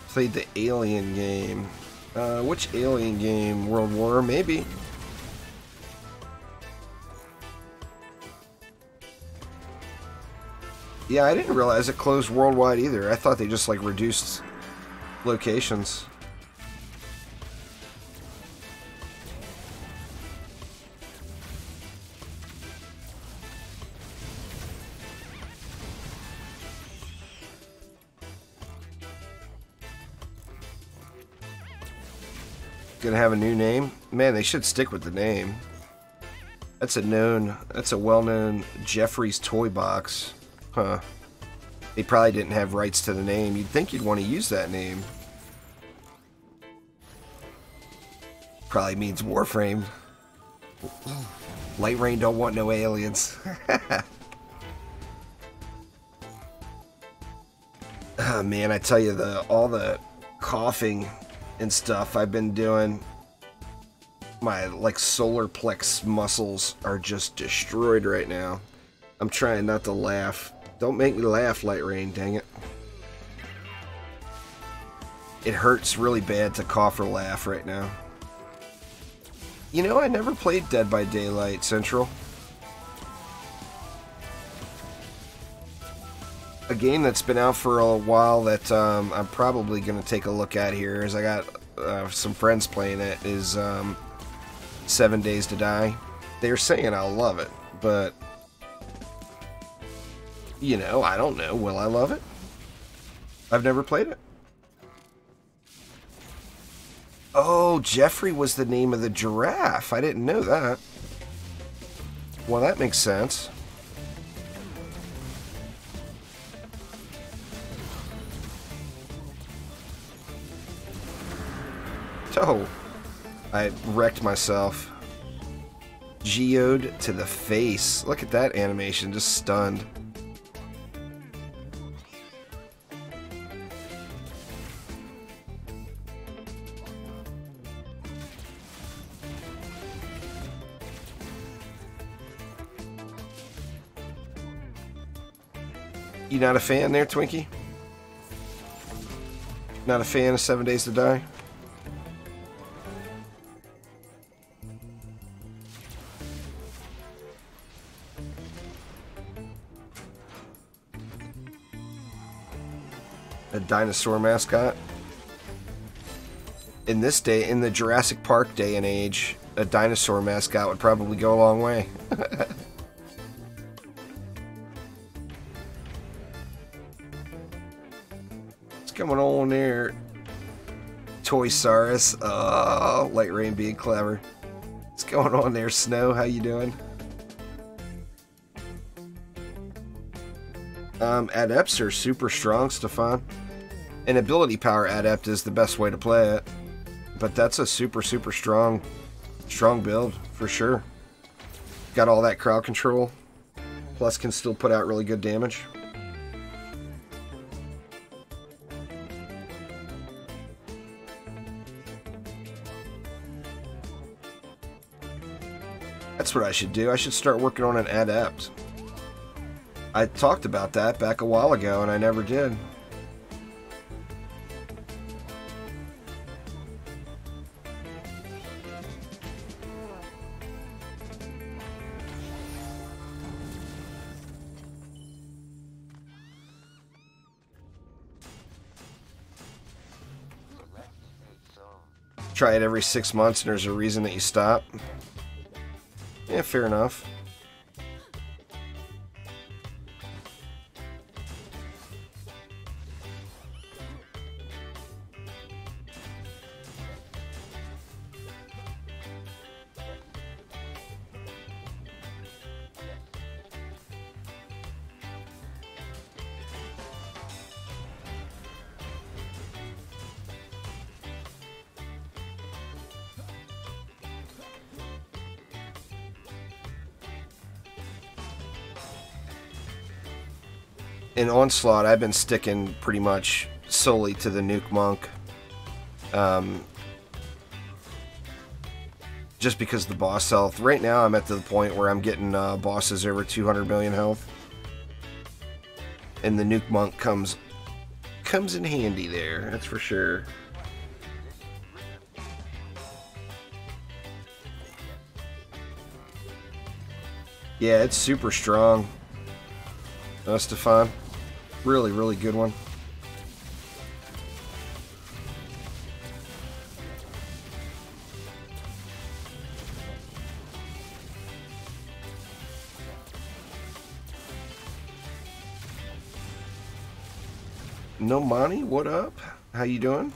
Played the Alien game. Which Alien game? World War? Maybe. Yeah, I didn't realize it closed worldwide either. I thought they just like reduced locations. Gonna have a new name? Man, they should stick with the name. That's a well-known Jeffrey's toy box. Huh. They probably didn't have rights to the name. You'd think you'd want to use that name. Probably means Warframe. Lightrayne don't want no aliens. Oh man, I tell you, all the coughing and stuff I've been doing, my like solar plex muscles are just destroyed right now. I'm trying not to laugh. Don't make me laugh, Lightrayne, dang it. It hurts really bad to cough or laugh right now. You know, I never played Dead by Daylight Central. A game that's been out for a while that I'm probably going to take a look at here, as I got some friends playing it, is 7 Days to Die. They're saying I'll love it, but, you know, I don't know. Will I love it? I've never played it. Oh, Jeffrey was the name of the giraffe. I didn't know that. Well, that makes sense. Oh, I wrecked myself. Geode to the face. Look at that animation, just stunned. You not a fan there, Twinkie? Not a fan of 7 Days to Die? A dinosaur mascot? In this day, in the Jurassic Park day and age, a dinosaur mascot would probably go a long way. going on there? Toy Saurus. Oh, Lightrayne being clever. What's going on there, Snow? How you doing? Adepts are super strong, Stefan. And ability power adept is the best way to play it. But that's a super strong build, for sure. Got all that crowd control. Plus can still put out really good damage. That's what I should do. I should start working on an adept. I talked about that back a while ago and I never did. Try it every 6 months and there's a reason that you stop. Yeah, fair enough. In Onslaught, I've been sticking pretty much solely to the Nuke Monk. Just because of the boss health. Right now, I'm at the point where I'm getting bosses over 200 million health. And the Nuke Monk comes in handy there, that's for sure. Yeah, it's super strong. Stefan. Really good one. No Monty, what up? How you doing?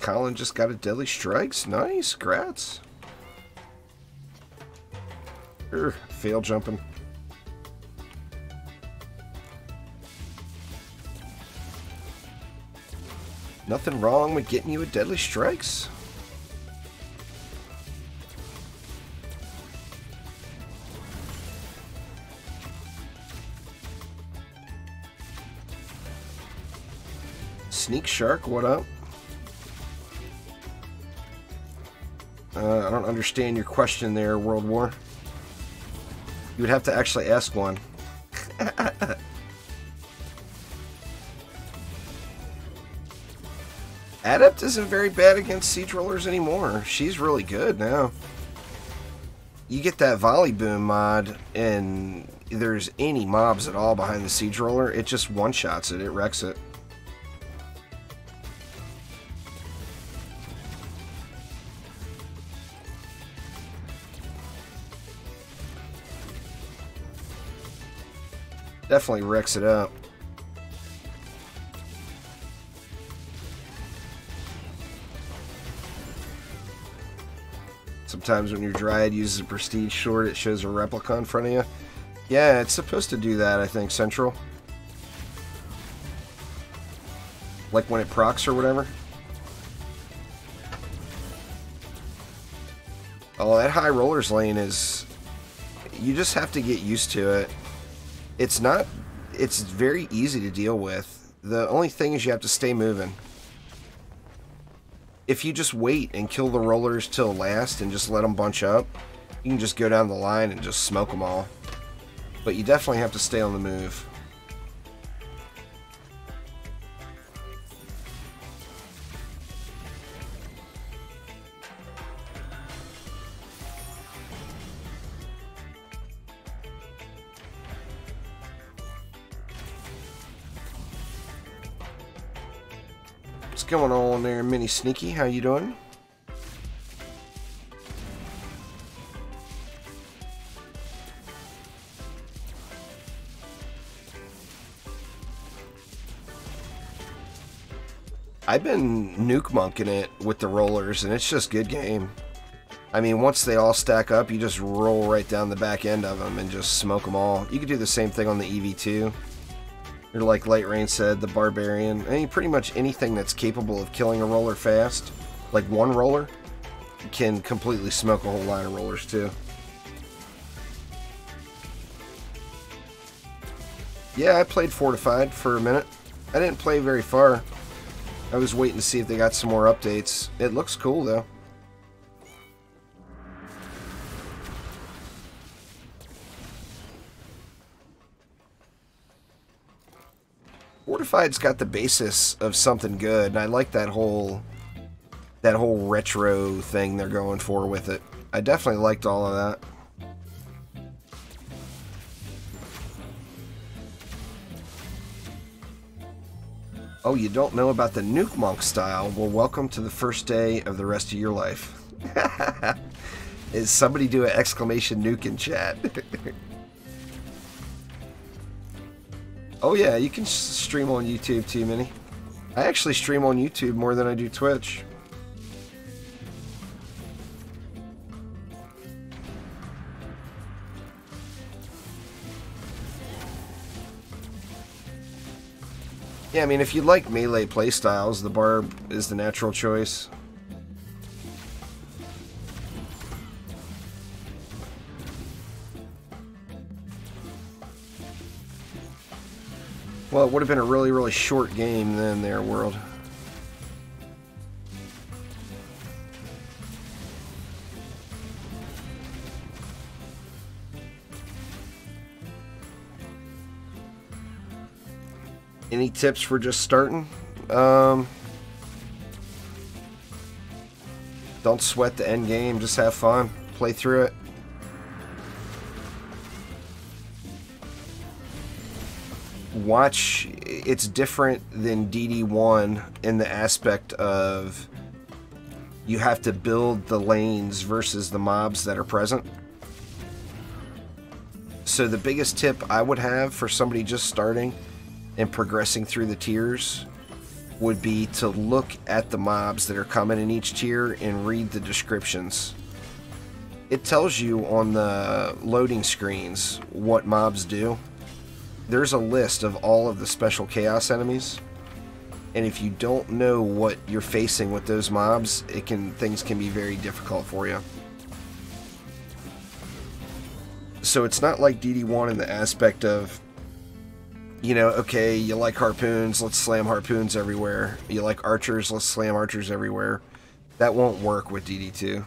Colin just got a Deadly Strikes. Nice, grats. Fail jumping. Nothing wrong with getting you a Deadly Strikes. Sneak Shark, what up? I don't understand your question there, World War. You would have to actually ask one. Adept isn't very bad against siege rollers anymore. She's really good now. You get that volley boom mod and there's any mobs at all behind the siege roller, it just one-shots it, it wrecks it. Definitely wrecks it up. Sometimes when your Dryad uses a Prestige Sword, it shows a replica in front of you. Yeah, it's supposed to do that, I think, Central. Like when it procs or whatever. Oh, that high rollers lane is... You just have to get used to it. It's not... It's very easy to deal with. The only thing is you have to stay moving. If you just wait and kill the rollers till last and just let them bunch up, you can just go down the line and just smoke them all. But you definitely have to stay on the move. What's going on there, Mini Sneaky? How you doing? I've been nuke monking it with the rollers, and it's just good game. I mean, once they all stack up, you just roll right down the back end of them and just smoke them all. You could do the same thing on the EV2. Or like Lightrayne said, the Barbarian. I mean, pretty much anything that's capable of killing a roller fast, like one roller, can completely smoke a whole line of rollers too. Yeah, I played Fortified for a minute. I didn't play very far. I was waiting to see if they got some more updates. It looks cool though. Fortified's got the basis of something good, and I like that whole retro thing they're going for with it. I definitely liked all of that. Oh, you don't know about the Nuke Monk style? Well, welcome to the first day of the rest of your life. Is somebody do an exclamation nuke in chat? Oh yeah, you can stream on YouTube too, Minnie. I actually stream on YouTube more than I do Twitch. Yeah, I mean, if you like melee playstyles, the Barb is the natural choice. Well, it would have been a really, really short game then there, world. Any tips for just starting? Don't sweat the end game, just have fun. Play through it. Watch, it's different than DD1 in the aspect of you have to build the lanes versus the mobs that are present. So the biggest tip I would have for somebody just starting and progressing through the tiers would be to look at the mobs that are coming in each tier and read the descriptions. It tells you on the loading screens what mobs do. There's a list of all of the special chaos enemies, and if you don't know what you're facing with those mobs, things can be very difficult for you. So it's not like DD1 in the aspect of, you know, okay, you like harpoons, let's slam harpoons everywhere. You like archers, let's slam archers everywhere. That won't work with DD2.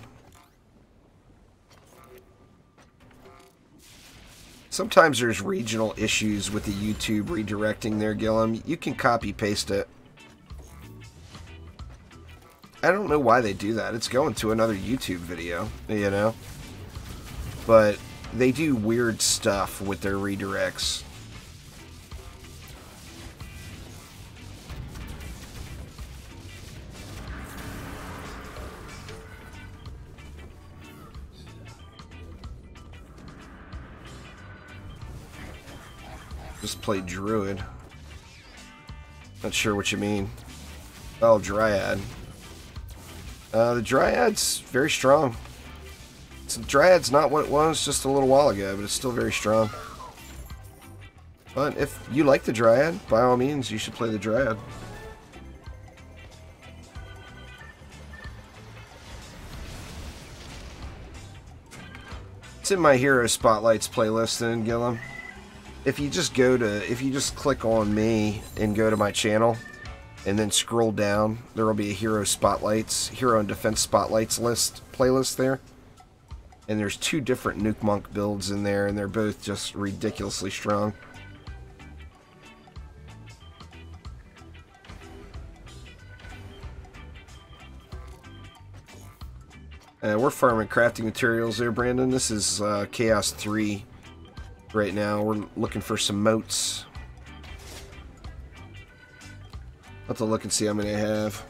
Sometimes there's regional issues with the YouTube redirecting there, Gillum. You can copy-paste it. I don't know why they do that. It's going to another YouTube video, you know? But they do weird stuff with their redirects. Just play Druid. Not sure what you mean. Oh, Dryad. The Dryad's very strong. Dryad's not what it was just a little while ago, but it's still very strong. But if you like the Dryad, by all means, you should play the Dryad. It's in my Hero Spotlights playlist then, Gillum. If you just click on me and go to my channel and then scroll down, there will be a Hero and Defense Spotlights playlist there. And there's 2 different Nuke Monk builds in there, and they're both just ridiculously strong. We're farming crafting materials there, Brandon. This is Chaos 3 right now. We're looking for some moats. I'll have to look and see how many I have.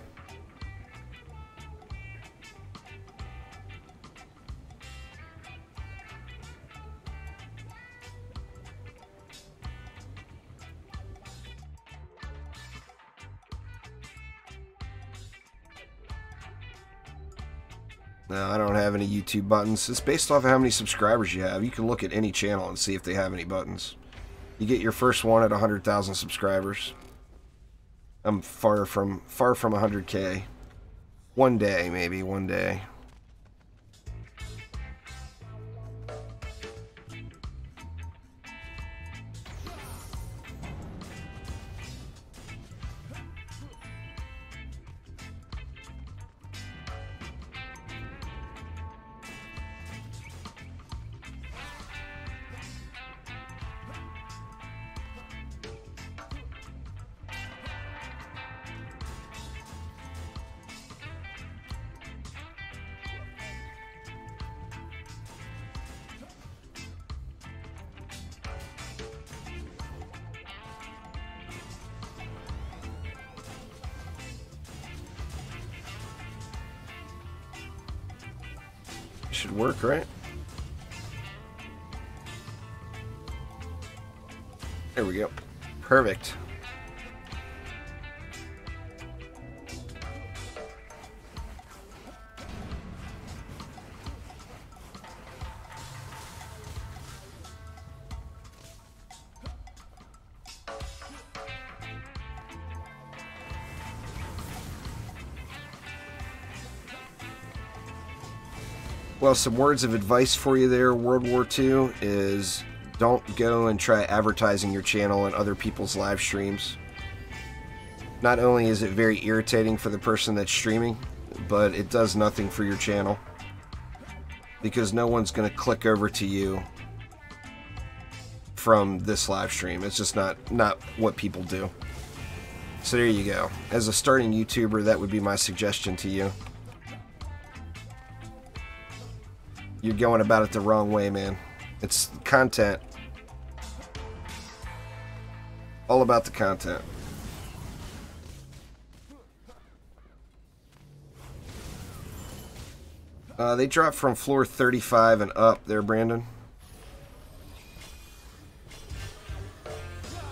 No, I don't have any YouTube buttons. It's based off of how many subscribers you have. You can look at any channel and see if they have any buttons. You get your first one at 100,000 subscribers. I'm far from 100K. One day, maybe one day. Should work, right? There we go. Perfect. Well, some words of advice for you there, World War II, is don't go and try advertising your channel in other people's live streams. Not only is it very irritating for the person that's streaming, but it does nothing for your channel. Because no one's going to click over to you from this live stream. It's just not what people do. So there you go. As a starting YouTuber, that would be my suggestion to you. You're going about it the wrong way, man. It's content. All about the content. They dropped from floor 35 and up there, Brandon.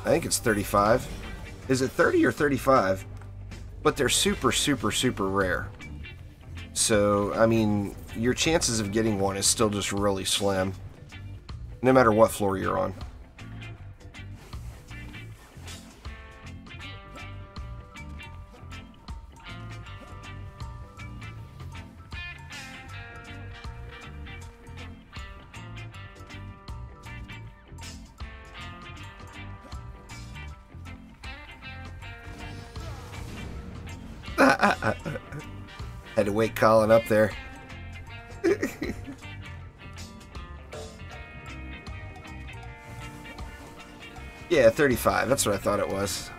I think it's 35. Is it 30 or 35? But they're super, super, super rare. So, I mean, your chances of getting one is still just really slim, no matter what floor you're on. Had to wait Colin up there. Yeah, 35. That's what I thought it was.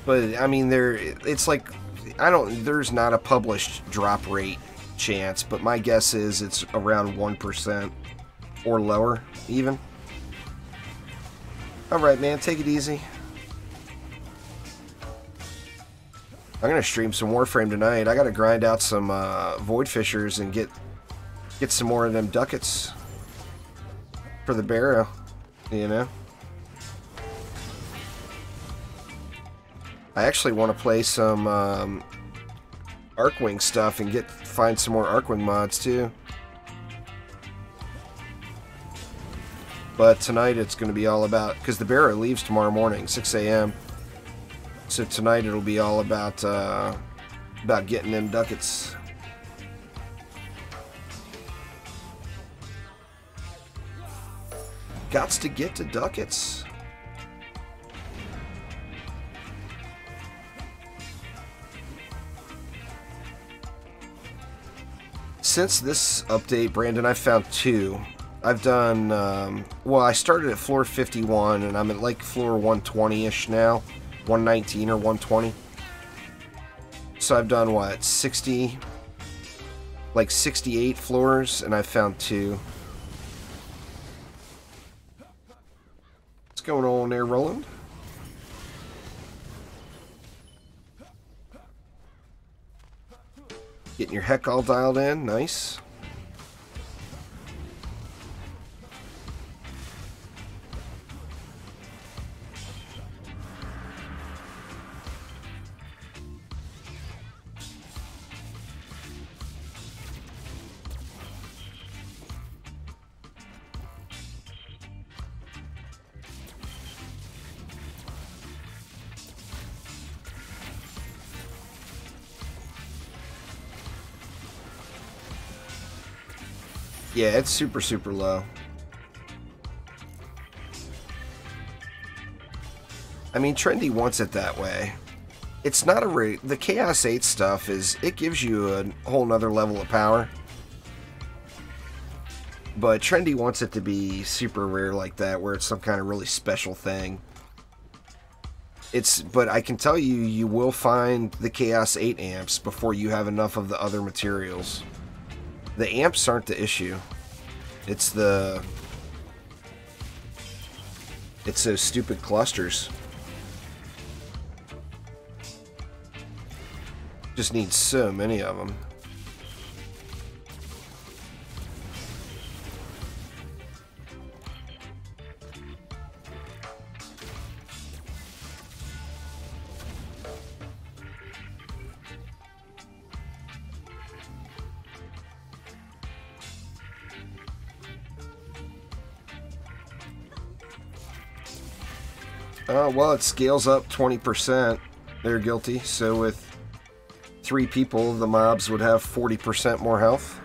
But I mean, it's like there's not a published drop rate chance, but my guess is it's around 1% or lower even. All right, man, take it easy. I'm gonna stream some Warframe tonight. I gotta grind out some Void Fishers and get some more of them ducats for the barrow, you know. I actually want to play some Arcwing stuff and find some more Arcwing mods too. But tonight it's going to be all about, because the barrow leaves tomorrow morning, 6 a.m. So tonight it'll be all about getting them ducats. Gots to get to ducats. Since this update, Brandon, I've found 2. I've done, well, I started at floor 51, and I'm at like floor 120-ish now. 119 or 120. So I've done, what, 60, like 68 floors, and I've found 2. What's going on there, Roland? Getting your heck all dialed in, nice. Yeah, it's super, super low. I mean, Trendy wants it that way. It's not a the Chaos 8 stuff it gives you a whole nother level of power. But Trendy wants it to be super rare like that, where it's some kind of really special thing. But I can tell you, you will find the Chaos 8 amps before you have enough of the other materials. The amps aren't the issue. It's those stupid clusters. Just need so many of them. Well, it scales up 20%. They're guilty. So with 3 people, the mobs would have 40% more health.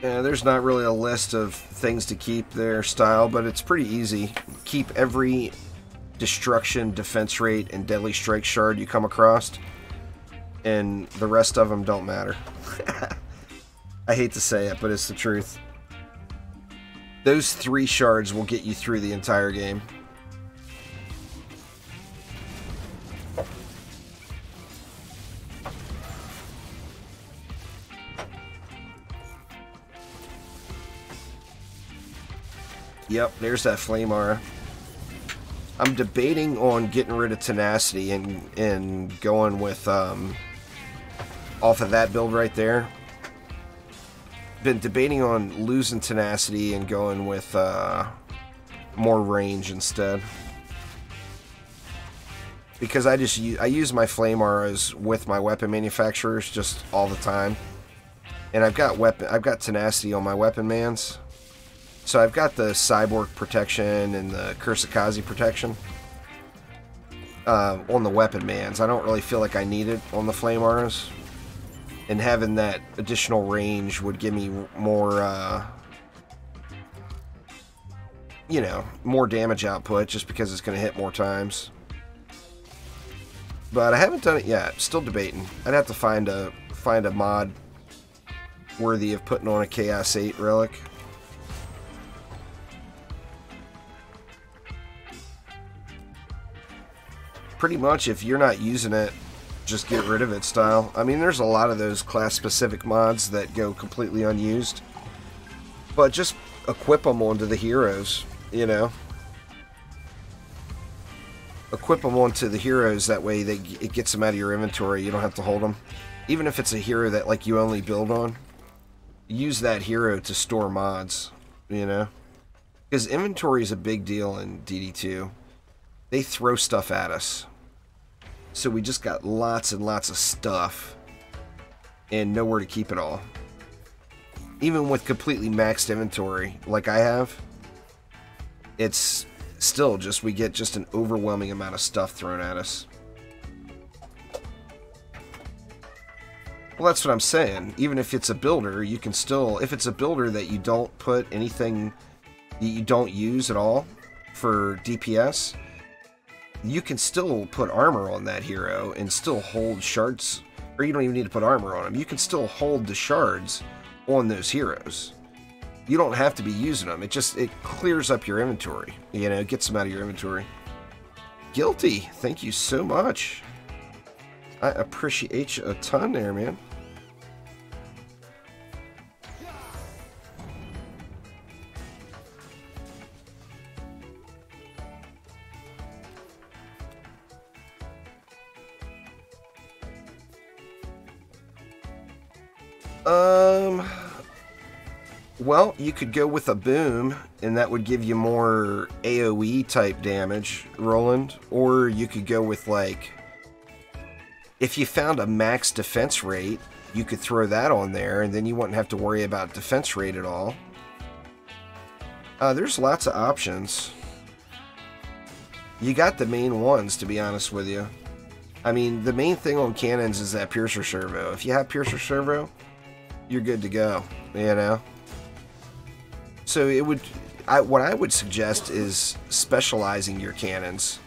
Yeah, there's not really a list of things to keep their style, but it's pretty easy. Keep every destruction, defense rate, and deadly strike shard you come across, and the rest of them don't matter. I hate to say it, but it's the truth. Those 3 shards will get you through the entire game. Yep, there's that flame aura. I'm debating on getting rid of tenacity and going with off of that build right there. Been debating on losing tenacity and going with more range instead. Because I use my flame auras with my weapon manufacturers just all the time. And I've got tenacity on my weapon mans. So I've got the Cyborg protection and the Kursakazi protection on the weapon mans. I don't really feel like I need it on the flame auras. And having that additional range would give me more, you know, more damage output just because it's going to hit more times. But I haven't done it yet. Still debating. I'd have to find a mod worthy of putting on a Chaos 8 relic. Pretty much, if you're not using it, just get rid of it style. I mean, there's a lot of those class-specific mods that go completely unused. But just equip them onto the heroes, you know? Equip them onto the heroes, that way it gets them out of your inventory. You don't have to hold them. Even if it's a hero that like you only build on, use that hero to store mods, you know? Because inventory is a big deal in DD2. They throw stuff at us. So we just got lots and lots of stuff and nowhere to keep it all. Even with completely maxed inventory like I have, it's still just, we get just an overwhelming amount of stuff thrown at us. Well, that's what I'm saying. Even if it's a builder, you can still, if it's a builder that you don't put anything that you don't use at all for DPS, you can still put armor on that hero and still hold shards, or you don't even need to put armor on them. You can still hold the shards on those heroes. You don't have to be using them. It clears up your inventory. You know, it gets them out of your inventory. Guilty. Thank you so much. I appreciate you a ton there, man. Well, you could go with a boom, and that would give you more AoE type damage, Roland. Or you could go with, like, if you found a max defense rate, you could throw that on there, and then you wouldn't have to worry about defense rate at all. There's lots of options. You got the main ones, to be honest with you. I mean, the main thing on cannons is that Piercer Servo. If you have Piercer Servo, you're good to go, you know? So it would, what I would suggest is specializing your cannons.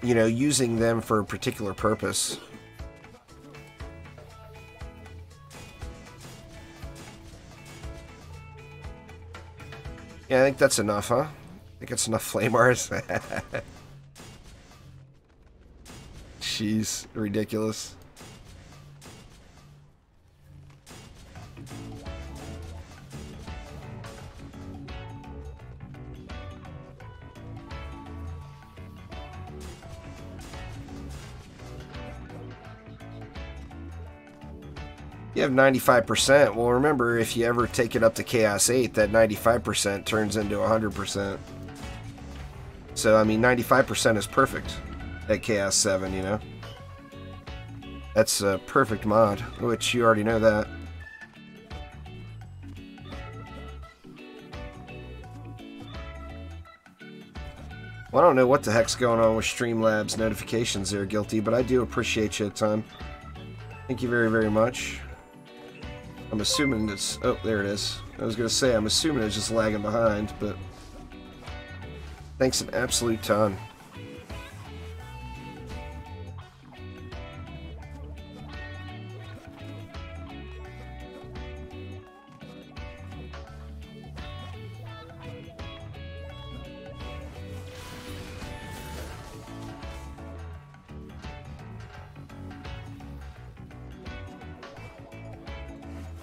You know, using them for a particular purpose. Yeah, I think that's enough, huh? I think it's enough flame arts. Jeez, ridiculous. You have 95%. Well, remember, if you ever take it up to Chaos 8, that 95% turns into 100%. So, I mean, 95% is perfect at Chaos 7, you know? That's a perfect mod, which you already know that. Well, I don't know what the heck's going on with Streamlabs notifications there, Guilty, but I do appreciate you a ton. Thank you very, very much. I'm assuming it's... Oh, there it is. I was going to say, I'm assuming it's just lagging behind, but... Thanks an absolute ton.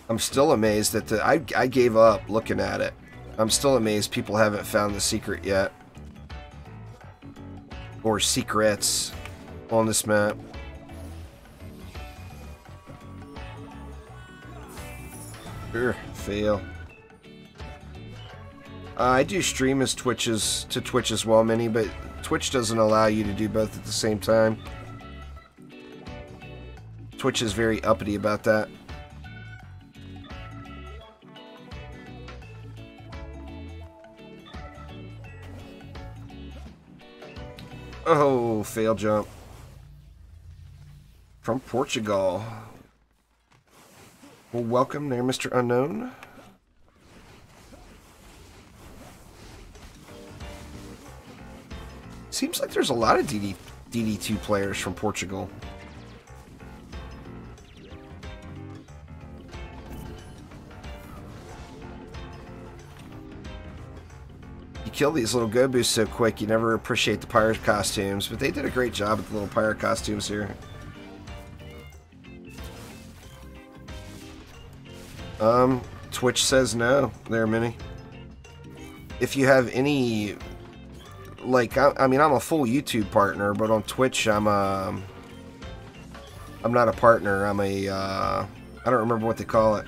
I'm still amazed that I gave up looking at it. I'm still amazed people haven't found the secret yet. Or secrets on this map. Fail. I do stream as Twitch as well, Mini, but Twitch doesn't allow you to do both at the same time. Twitch is very uppity about that. Oh, fail jump. From Portugal. Well, welcome there, Mr. Unknown. Seems like there's a lot of DD2 players from Portugal. Kill these little Gobus so quick, you never appreciate the pirate costumes, but they did a great job with the little pirate costumes here. Twitch says no there, Minnie. If you have any, like, I mean, I'm a full YouTube partner, but on Twitch, I'm not a partner, I'm a, I don't remember what they call it.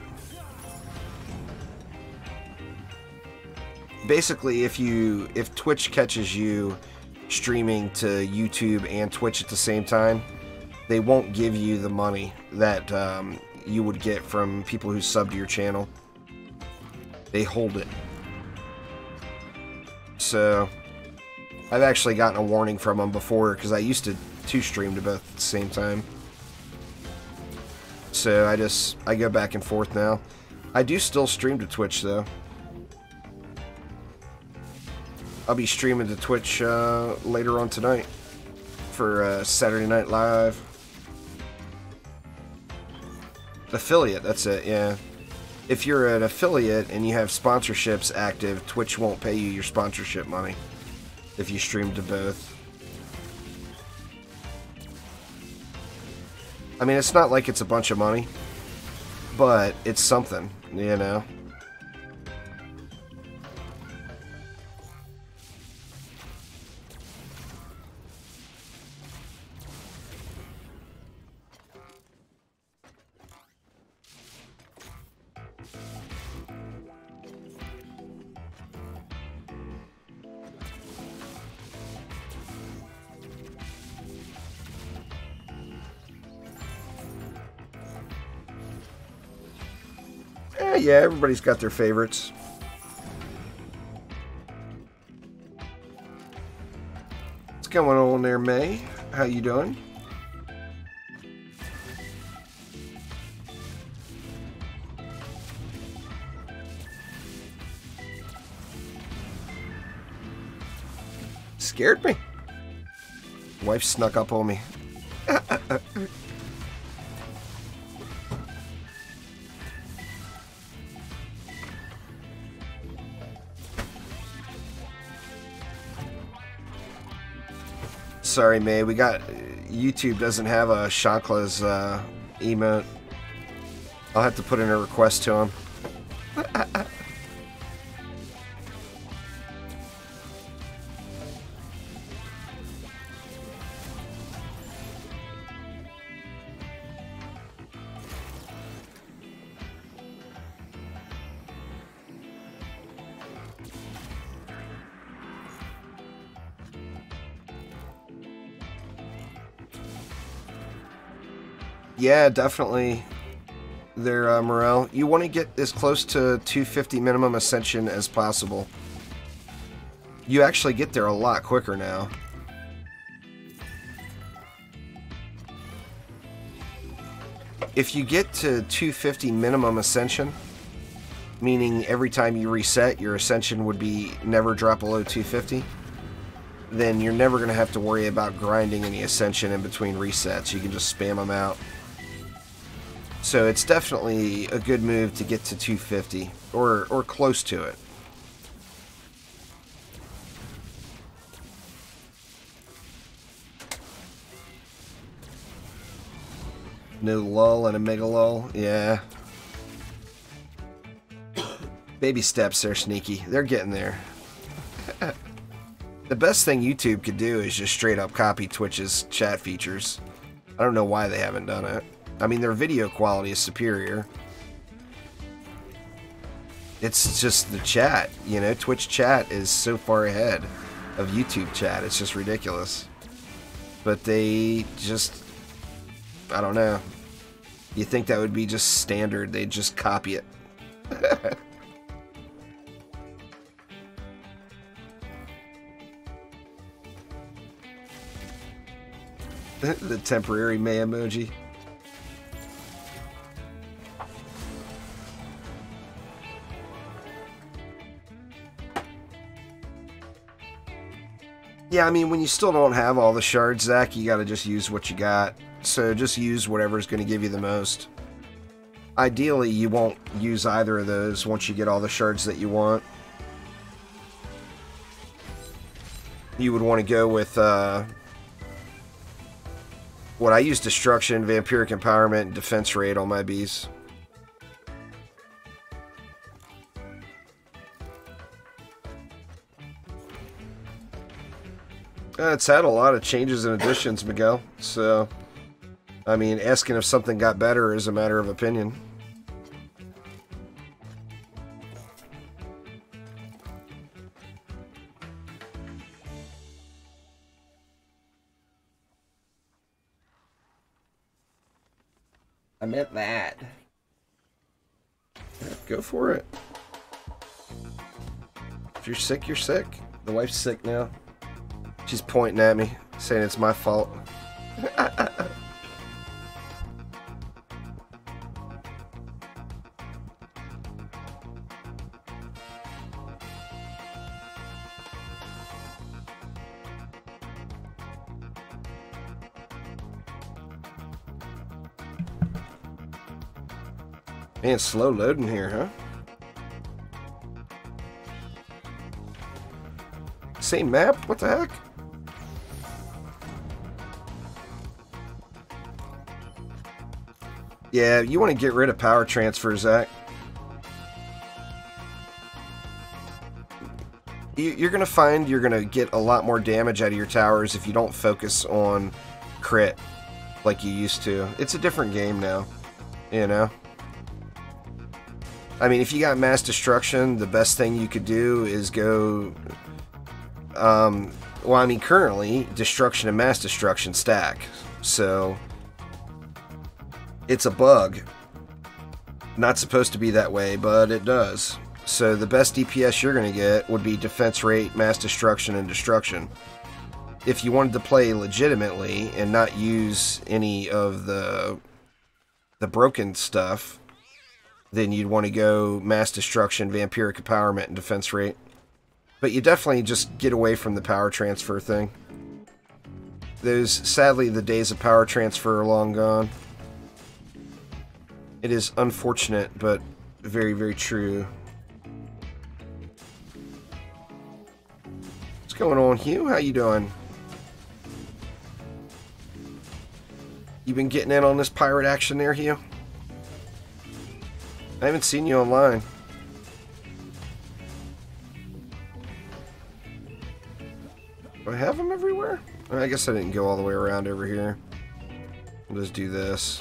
Basically, if Twitch catches you streaming to YouTube and Twitch at the same time, they won't give you the money that you would get from people who sub to your channel. They hold it. So, I've actually gotten a warning from them before, because I used to stream to both at the same time. So, I go back and forth now. I do still stream to Twitch, though. I'll be streaming to Twitch later on tonight for Saturday Night Live. Affiliate, that's it, yeah. If you're an affiliate and you have sponsorships active, Twitch won't pay you your sponsorship money if you stream to both. I mean, it's not like it's a bunch of money, but it's something, you know. Yeah, everybody's got their favorites. What's going on there, May? How you doing? Scared me. Wife snuck up on me. Sorry, May. We got YouTube doesn't have a Shakla's emote. I'll have to put in a request to him. Yeah, definitely there, Morel. You want to get as close to 250 minimum ascension as possible. You actually get there a lot quicker now. If you get to 250 minimum ascension, meaning every time you reset, your ascension would be never drop below 250, then you're never going to have to worry about grinding any ascension in between resets. You can just spam them out. So it's definitely a good move to get to 250, or close to it. No lull and a mega lull, yeah. Baby steps there, Sneaky. They're getting there. The best thing YouTube could do is just straight up copy Twitch's chat features. I don't know why they haven't done it. I mean, their video quality is superior. It's just the chat, you know, Twitch chat is so far ahead of YouTube chat. It's just ridiculous. But they just, I don't know. You think that would be just standard. They'd just copy it. The temporary May emoji. Yeah, I mean, when you still don't have all the shards, Zach, you gotta just use what you got. So just use whatever's gonna give you the most. Ideally, you won't use either of those once you get all the shards that you want. You would want to go with, what I use: Destruction, Vampiric Empowerment, and Defense Rate on my bees. It's had a lot of changes and additions, Miguel. So, I mean, asking if something got better is a matter of opinion. I meant that. Yeah, go for it. If you're sick, you're sick. The wife's sick now. She's pointing at me, saying it's my fault. Man, slow loading here, huh? Same map? What the heck? Yeah, you want to get rid of power transfer, Zach. You're going to find you're going to get a lot more damage out of your towers if you don't focus on crit like you used to. It's a different game now, you know? I mean, if you got mass destruction, the best thing you could do is go... well, I mean, currently, destruction and mass destruction stack. So, it's a bug. Not supposed to be that way, but it does. So the best DPS you're going to get would be defense rate, mass destruction, and destruction. If you wanted to play legitimately and not use any of the broken stuff, then you'd want to go mass destruction, vampiric empowerment, and defense rate. But you definitely just get away from the power transfer thing. Sadly, the days of power transfer are long gone. It is unfortunate, but very, very true. What's going on, Hugh? How you doing? You been getting in on this pirate action there, Hugh? I haven't seen you online. Do I have them everywhere? I guess I didn't go all the way around over here. We'll just do this.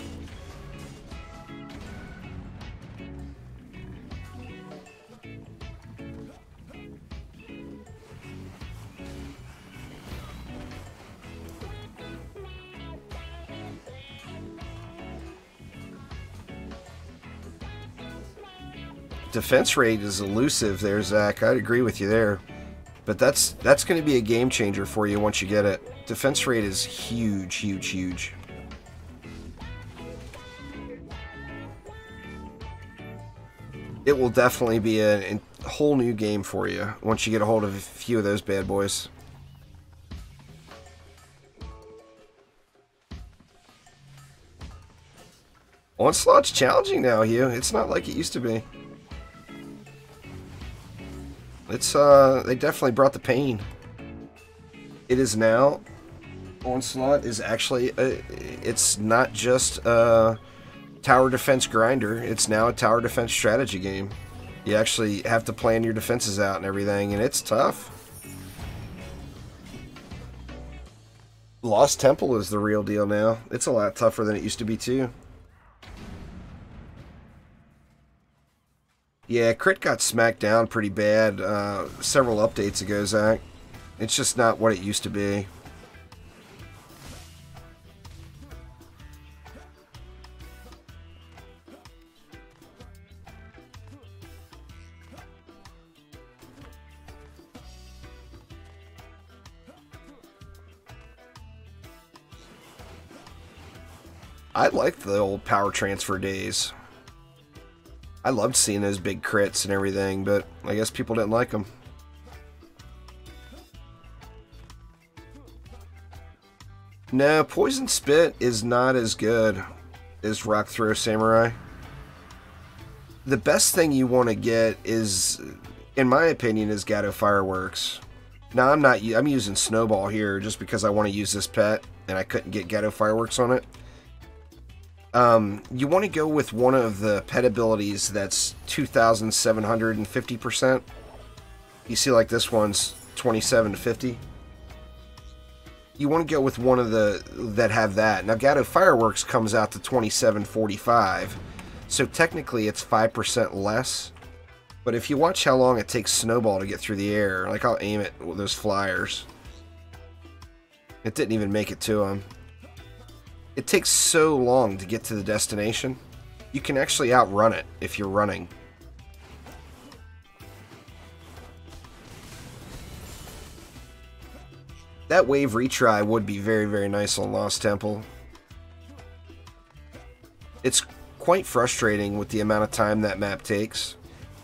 Defense rate is elusive there, Zach. I'd agree with you there. But that's going to be a game changer for you once you get it. Defense rate is huge, huge, huge. It will definitely be a whole new game for you once you get a hold of a few of those bad boys. Onslaught's challenging now, Hugh. It's not like it used to be. It's, they definitely brought the pain. It is now, Onslaught is actually, it's not just a tower defense grinder, it's now a tower defense strategy game. You actually have to plan your defenses out and everything, and it's tough. Lost Temple is the real deal now. It's a lot tougher than it used to be, too. Yeah, Crit got smacked down pretty bad several updates ago, Zach. It's just not what it used to be. I liked the old power transfer days. I loved seeing those big crits and everything, but I guess people didn't like them. No, Poison Spit is not as good as Rock Throw Samurai. The best thing you want to get is, in my opinion, is Gatto Fireworks. Now, I'm using Snowball here just because I want to use this pet, and I couldn't get Gatto Fireworks on it. You want to go with one of the pet abilities that's 2,750%. You see, like, this one's 27 to 50. You want to go with one of the that have that. Now, Gatto Fireworks comes out to 2745, so technically it's 5% less. But if you watch how long it takes Snowball to get through the air, like, I'll aim it with those flyers. It didn't even make it to him. It takes so long to get to the destination. You can actually outrun it if you're running. That wave retry would be very, very nice on Lost Temple. It's quite frustrating with the amount of time that map takes.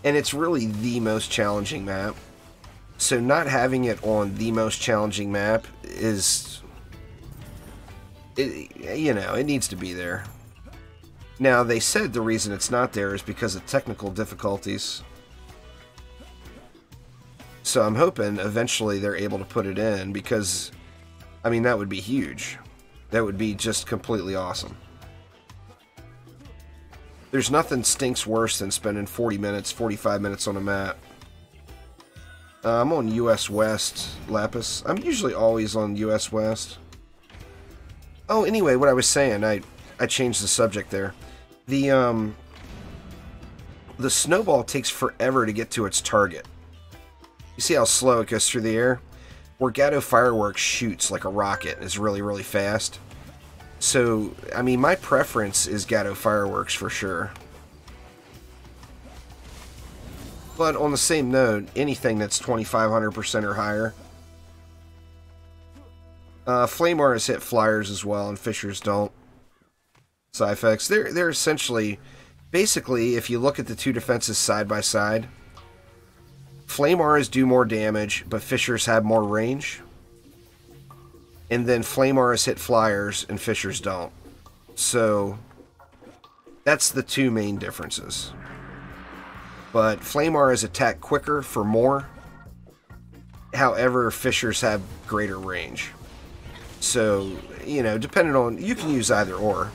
And it's really the most challenging map. So not having it on the most challenging map is... you know, it needs to be there. Now, they said the reason it's not there is because of technical difficulties. So I'm hoping eventually they're able to put it in because, I mean, that would be huge. That would be just completely awesome. There's nothing stinks worse than spending 40 minutes, 45 minutes on a map. I'm on US West, Lapis. I'm usually always on US West. Oh, anyway, what I was saying, I changed the subject there. The Snowball takes forever to get to its target. You see how slow it goes through the air? Where Gatto Fireworks shoots like a rocket and is really, really fast. So, I mean, my preference is Gatto Fireworks for sure. But on the same note, anything that's 2,500% or higher. Flame Artists hit flyers as well, and Fissures don't. Sci-Fex. They're essentially... Basically, if you look at the two defenses side by side, Flame Auras do more damage, but Fissures have more range. And then Flame Auras hit flyers, and Fissures don't. So, that's the two main differences. But Flame Auras attack quicker for more. However, Fissures have greater range. So, you know, depending on... You can use either or.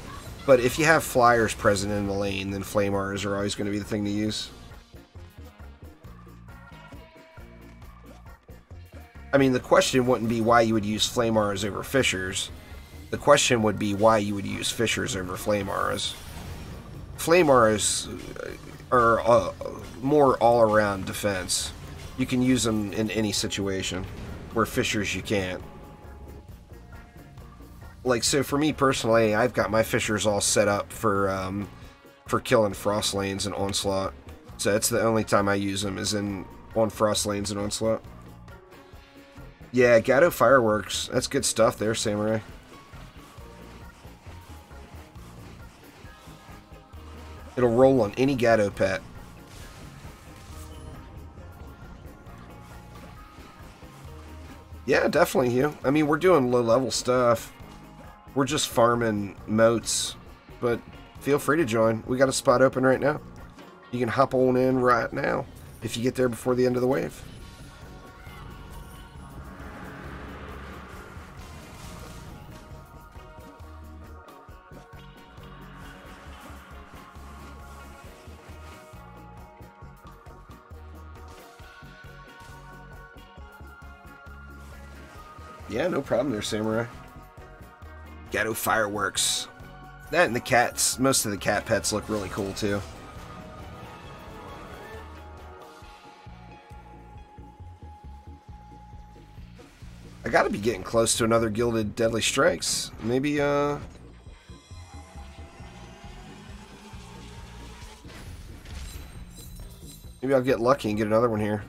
But if you have flyers present in the lane, then Flame Auras are always going to be the thing to use. I mean, the question wouldn't be why you would use Flame Auras over Fissures. The question would be why you would use Fissures over Flame Auras. Flame Auras are more all-around defense. You can use them in any situation, where Fissures you can't. Like, so for me personally, I've got my Fissures all set up for killing Frost lanes and Onslaught. So that's the only time I use them, is on Frost lanes and Onslaught. Yeah, Gatto Fireworks. That's good stuff there, Samurai. It'll roll on any Gatto pet. Yeah, definitely, Hugh. I mean, we're doing low-level stuff. We're just farming moats, but feel free to join. We got a spot open right now. You can hop on in right now if you get there before the end of the wave. Yeah, no problem there, Samurai. Gatto Fireworks. That and the cats. Most of the cat pets look really cool too. I gotta be getting close to another Gilded Deadly Strikes. Maybe, maybe I'll get lucky and get another one here.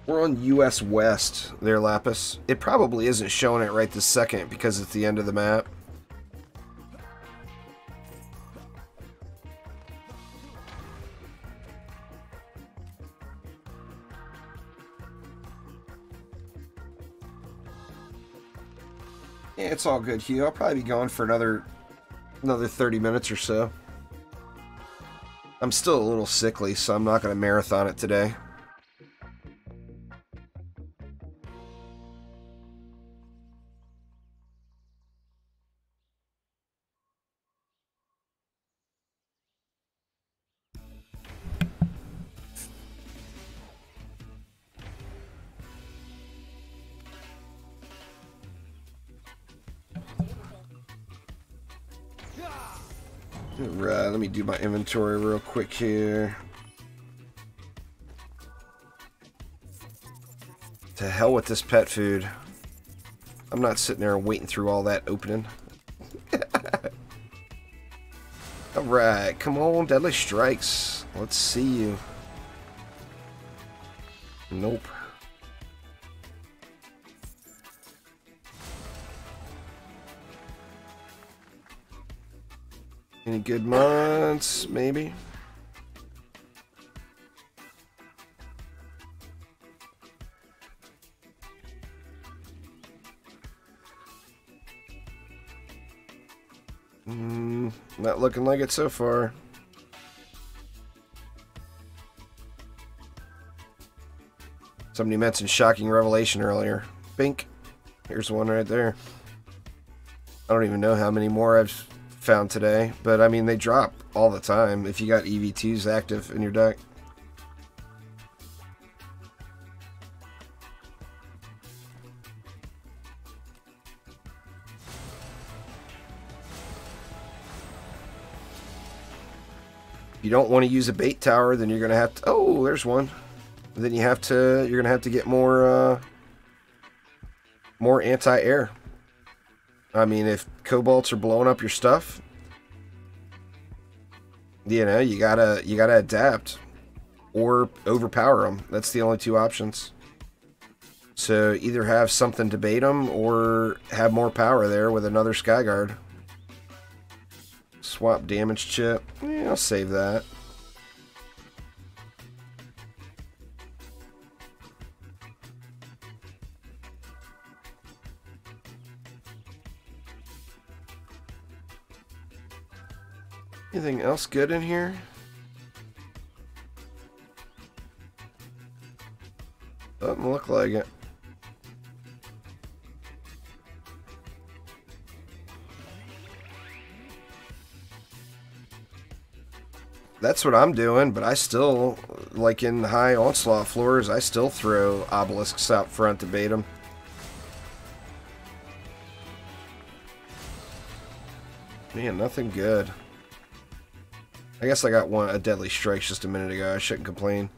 We're on US West there, Lapis. It probably isn't showing it right this second because it's the end of the map. Yeah, it's all good, Hugh. I'll probably be gone for another 30 minutes or so. I'm still a little sickly, so I'm not going to marathon it today. Alright, let me do my inventory real quick here. To hell with this pet food. I'm not sitting there waiting through all that opening. Alright, come on, Deadly Strikes. Let's see you. Nope. Any good months, maybe? Not looking like it so far. Somebody mentioned Shocking Revelation earlier. Bink. Here's one right there. I don't even know how many more I've found today, but I mean, they drop all the time if you got EV2s active in your deck. If you don't want to use a bait tower, then you're gonna have to... Oh, there's one. Then you're gonna have to get more anti-air. I mean, if kobolds are blowing up your stuff, you know, you gotta adapt or overpower them. That's the only two options. So either have something to bait them or have more power there with another Skyguard. Swap damage chip. Yeah, I'll save that. Anything else good in here? Doesn't look like it. That's what I'm doing, but I still, like in high onslaught floors, I still throw obelisks out front to bait them. Man, nothing good. I guess I got a deadly strike just a minute ago. I shouldn't complain.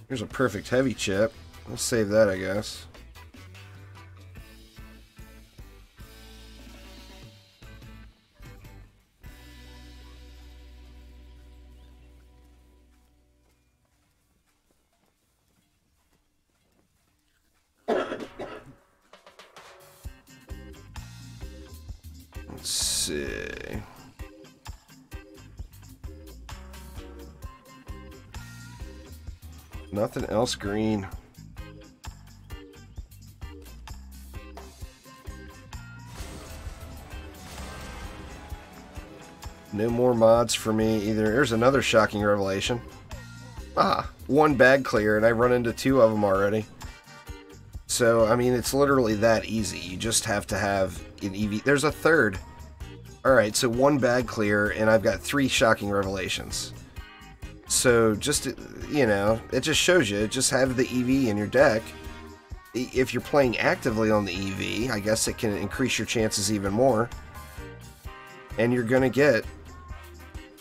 Here's a perfect heavy chip. Let's save that, I guess. Let's see. Nothing else green. No more mods for me either. There's another shocking revelation. Ah, one bag clear and I run into two of them already. So, I mean, it's literally that easy. You just have to have an EV. There's a third. Alright, so one bag clear and I've got 3 shocking revelations. So, just, you know, it just shows you. Just have the EV in your deck. If you're playing actively on the EV, I guess it can increase your chances even more. And you're going to get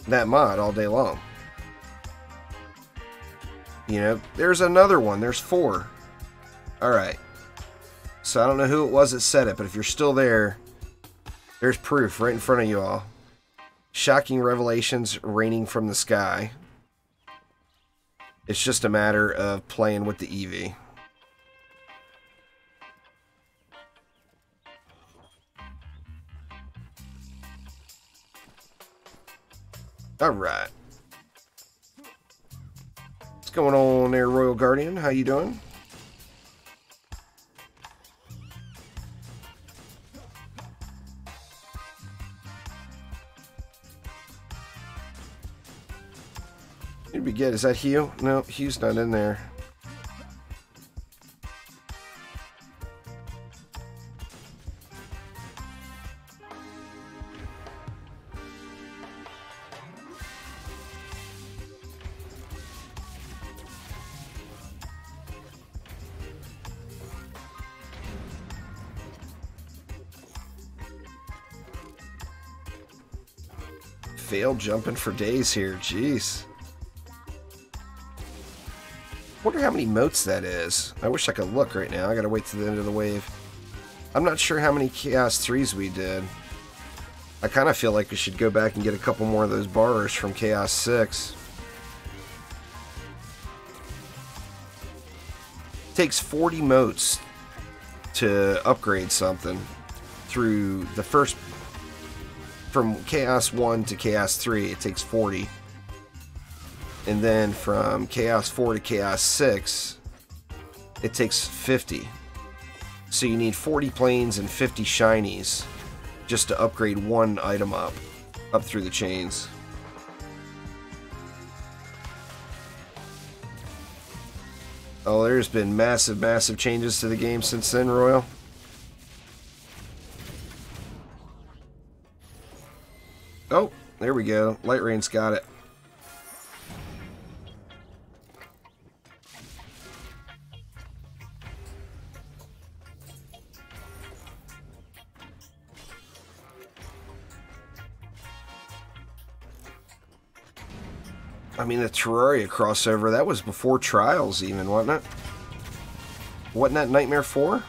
that mod all day long. You know, there's another one. There's 4. Alright. So, I don't know who it was that said it, but if you're still there, there's proof right in front of you all. Shocking revelations raining from the sky. It's just a matter of playing with the EV. Alright. What's going on there, Royal Guardian? How you doing? Who'd we get? Is that Hugh? No, Hugh's not in there. Failed jumping for days here. Jeez. Wonder how many motes that is. I wish I could look right now. I gotta wait to the end of the wave. I'm not sure how many Chaos 3s we did. I kind of feel like we should go back and get a couple more of those bars from Chaos 6. It takes 40 motes to upgrade something through the first... From Chaos 1 to Chaos 3, it takes 40. And then from Chaos 4 to Chaos 6, it takes 50. So you need 40 planes and 50 shinies just to upgrade one item up through the chains. Oh, there's been massive, massive changes to the game since then, Royal. Oh, there we go. Lightrayne's got it. I mean, the Terraria crossover, that was before Trials even, wasn't it? Wasn't that Nightmare 4?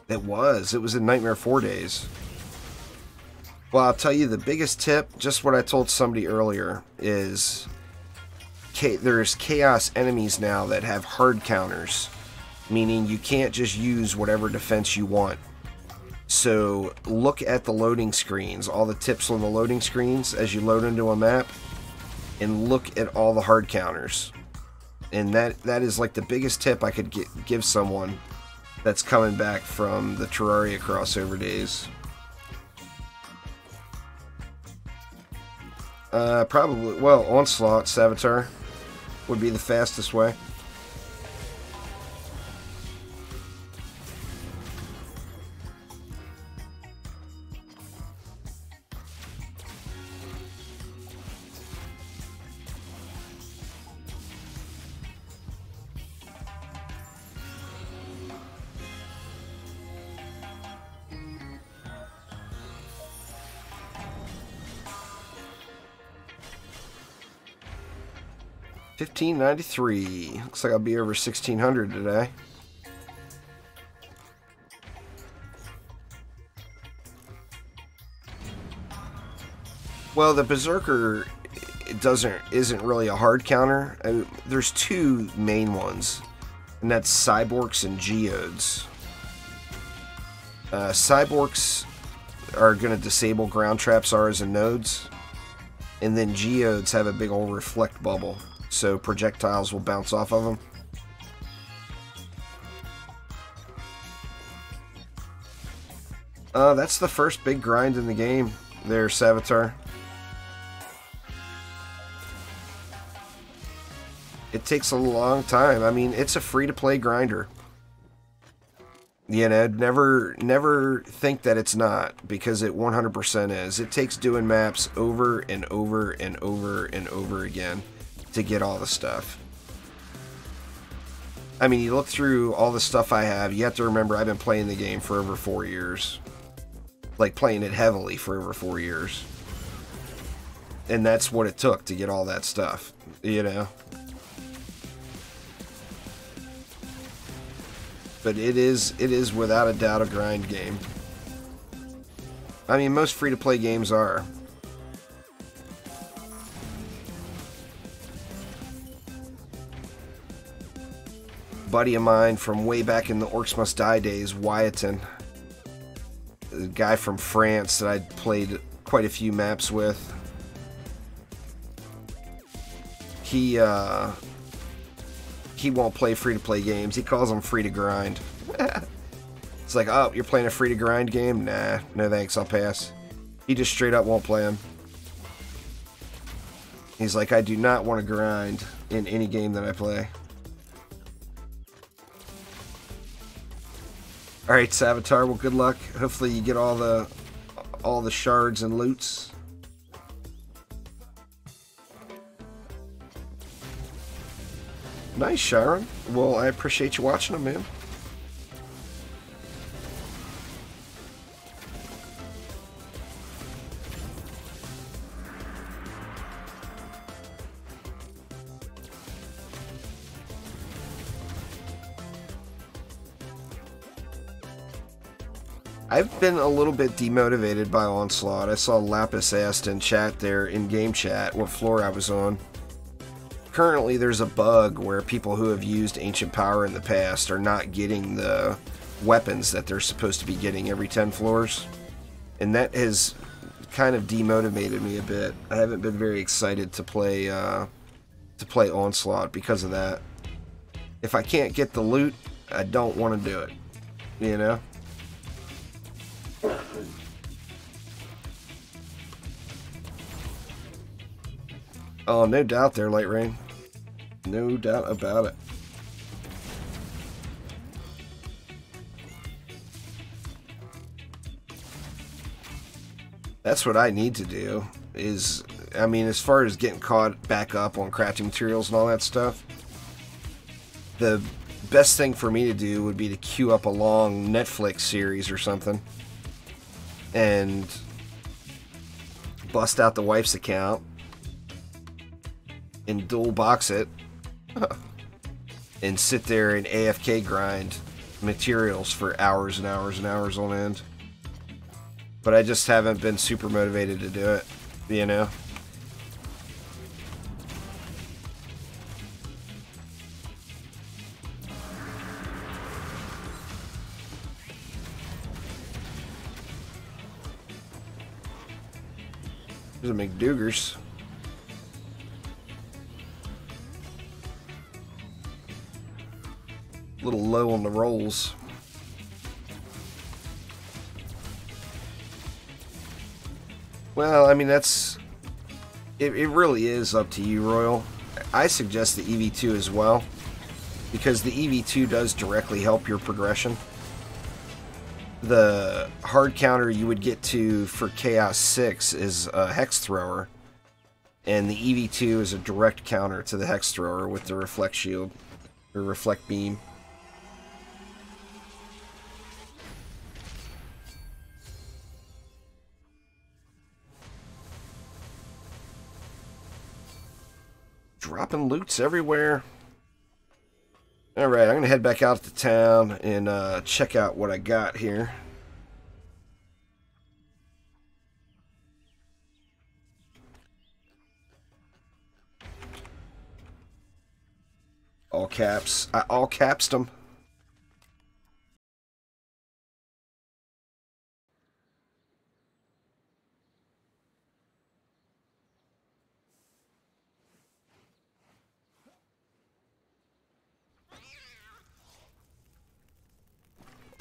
It was. It was in Nightmare 4 days. Well, I'll tell you the biggest tip, just what I told somebody earlier, is there's chaos enemies now that have hard counters, meaning you can't just use whatever defense you want. So look at the loading screens, all the tips on the loading screens as you load into a map, and look at all the hard counters. And that is like the biggest tip I could give someone that's coming back from the Terraria crossover days. Probably, well, Onslaught, Savitar would be the fastest way. $15.93. Looks like I'll be over 1600 today. Well, the Berserker isn't really a hard counter. I mean, there's two main ones, and that's Cyborgs and Geodes. Cyborgs are going to disable ground traps, R's, and nodes, and then Geodes have a big old reflect bubble, so projectiles will bounce off of them. That's the first big grind in the game there, Savitar. It takes a long time. I mean, it's a free-to-play grinder. You know, never think that it's not, because it 100% is. It takes doing maps over and over and over and over again to get all the stuff. I mean, you look through all the stuff I have, you have to remember I've been playing the game for over 4 years. Like, playing it heavily for over 4 years. And that's what it took to get all that stuff, you know? But it is without a doubt a grind game. I mean, most free-to-play games are. Buddy of mine from way back in the Orcs Must Die days, Wyattton, a guy from France that I'd played quite a few maps with. He won't play free-to-play games. He calls them free-to-grind. It's like, oh, you're playing a free-to-grind game? Nah, no thanks, I'll pass. He just straight up won't play them. He's like, I do not want to grind in any game that I play. Alright, Savitar, well, good luck. Hopefully you get all the shards and loots. Nice, Sharon. Well, I appreciate you watching them, man. I've been a little bit demotivated by Onslaught. I saw Lapis asked in chat there, in game chat, what floor I was on. Currently, there's a bug where people who have used Ancient Power in the past are not getting the weapons that they're supposed to be getting every 10 floors. And that has kind of demotivated me a bit. I haven't been very excited to play Onslaught because of that. If I can't get the loot, I don't want to do it. You know? Oh, no doubt there, Lightrayne. No doubt about it. That's what I need to do, is, I mean, as far as getting caught back up on crafting materials and all that stuff, the best thing for me to do would be to queue up a long Netflix series or something and bust out the wife's account and dual box it and sit there and AFK grind materials for hours and hours and hours on end. But I just haven't been super motivated to do it, you know? There's a McDougars. A little low on the rolls. Well, I mean, that's... It really is up to you, Royal. I suggest the EV2 as well, because the EV2 does directly help your progression. The hard counter you would get to for Chaos 6 is a Hex Thrower, and the EV2 is a direct counter to the Hex Thrower with the Reflect Shield, or Reflect Beam. Dropping loots everywhere. Alright, I'm going to head back out to town and check out what I got here. All caps. I all capsed them.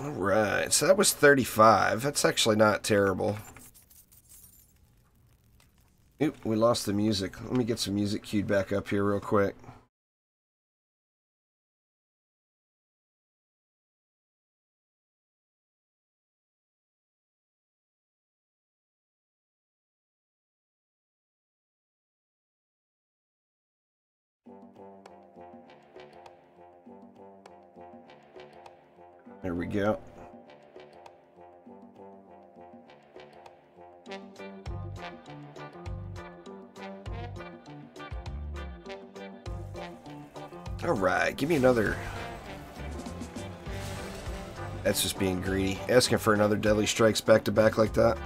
Alright, so that was 35. That's actually not terrible. Oop, we lost the music. Let me get some music queued back up here real quick. There we go. Alright, give me another. That's just being greedy. Asking for another Deadly Strikes back to back like that.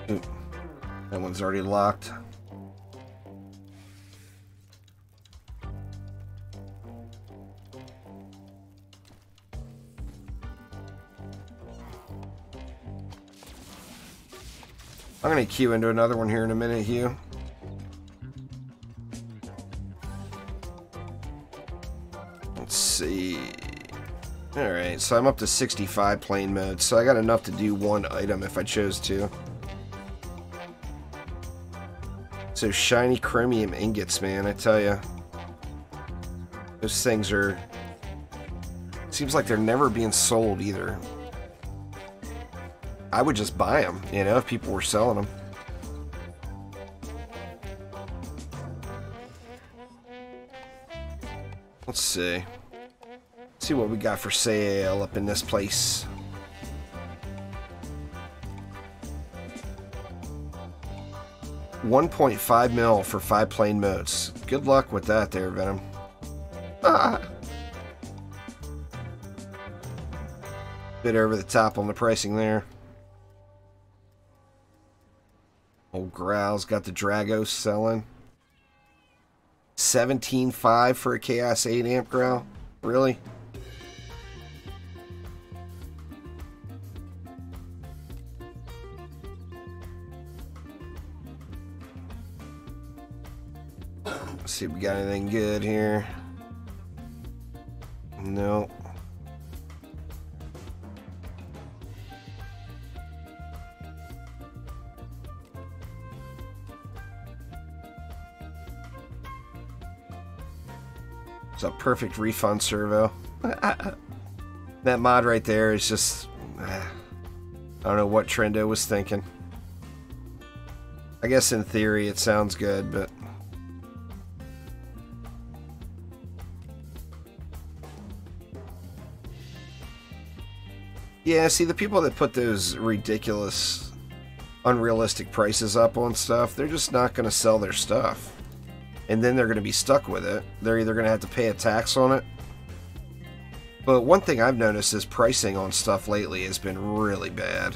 Ooh, that one's already locked. I'm going to queue into another one here in a minute, Hugh. Let's see. Alright, so I'm up to 65 playing mode, so I got enough to do one item if I chose to. So shiny chromium ingots, man, I tell ya. Those things are... Seems like they're never being sold either. I would just buy them, you know, if people were selling them. Let's see. See what we got for sale up in this place. $1.5 mil for 5 plane modes. Good luck with that there, Venom. Ah. Bit over the top on the pricing there. Old Growl's got the Dragos selling. 17.5 for a Chaos 8 amp Growl? Really? Let's see if we got anything good here. No. It's a perfect refund servo. That mod right there is just... I don't know what Trendo was thinking. I guess in theory it sounds good, but... Yeah, see, the people that put those ridiculous, unrealistic prices up on stuff, they're just not going to sell their stuff. And then they're going to be stuck with it. They're either going to have to pay a tax on it. But one thing I've noticed is pricing on stuff lately has been really bad.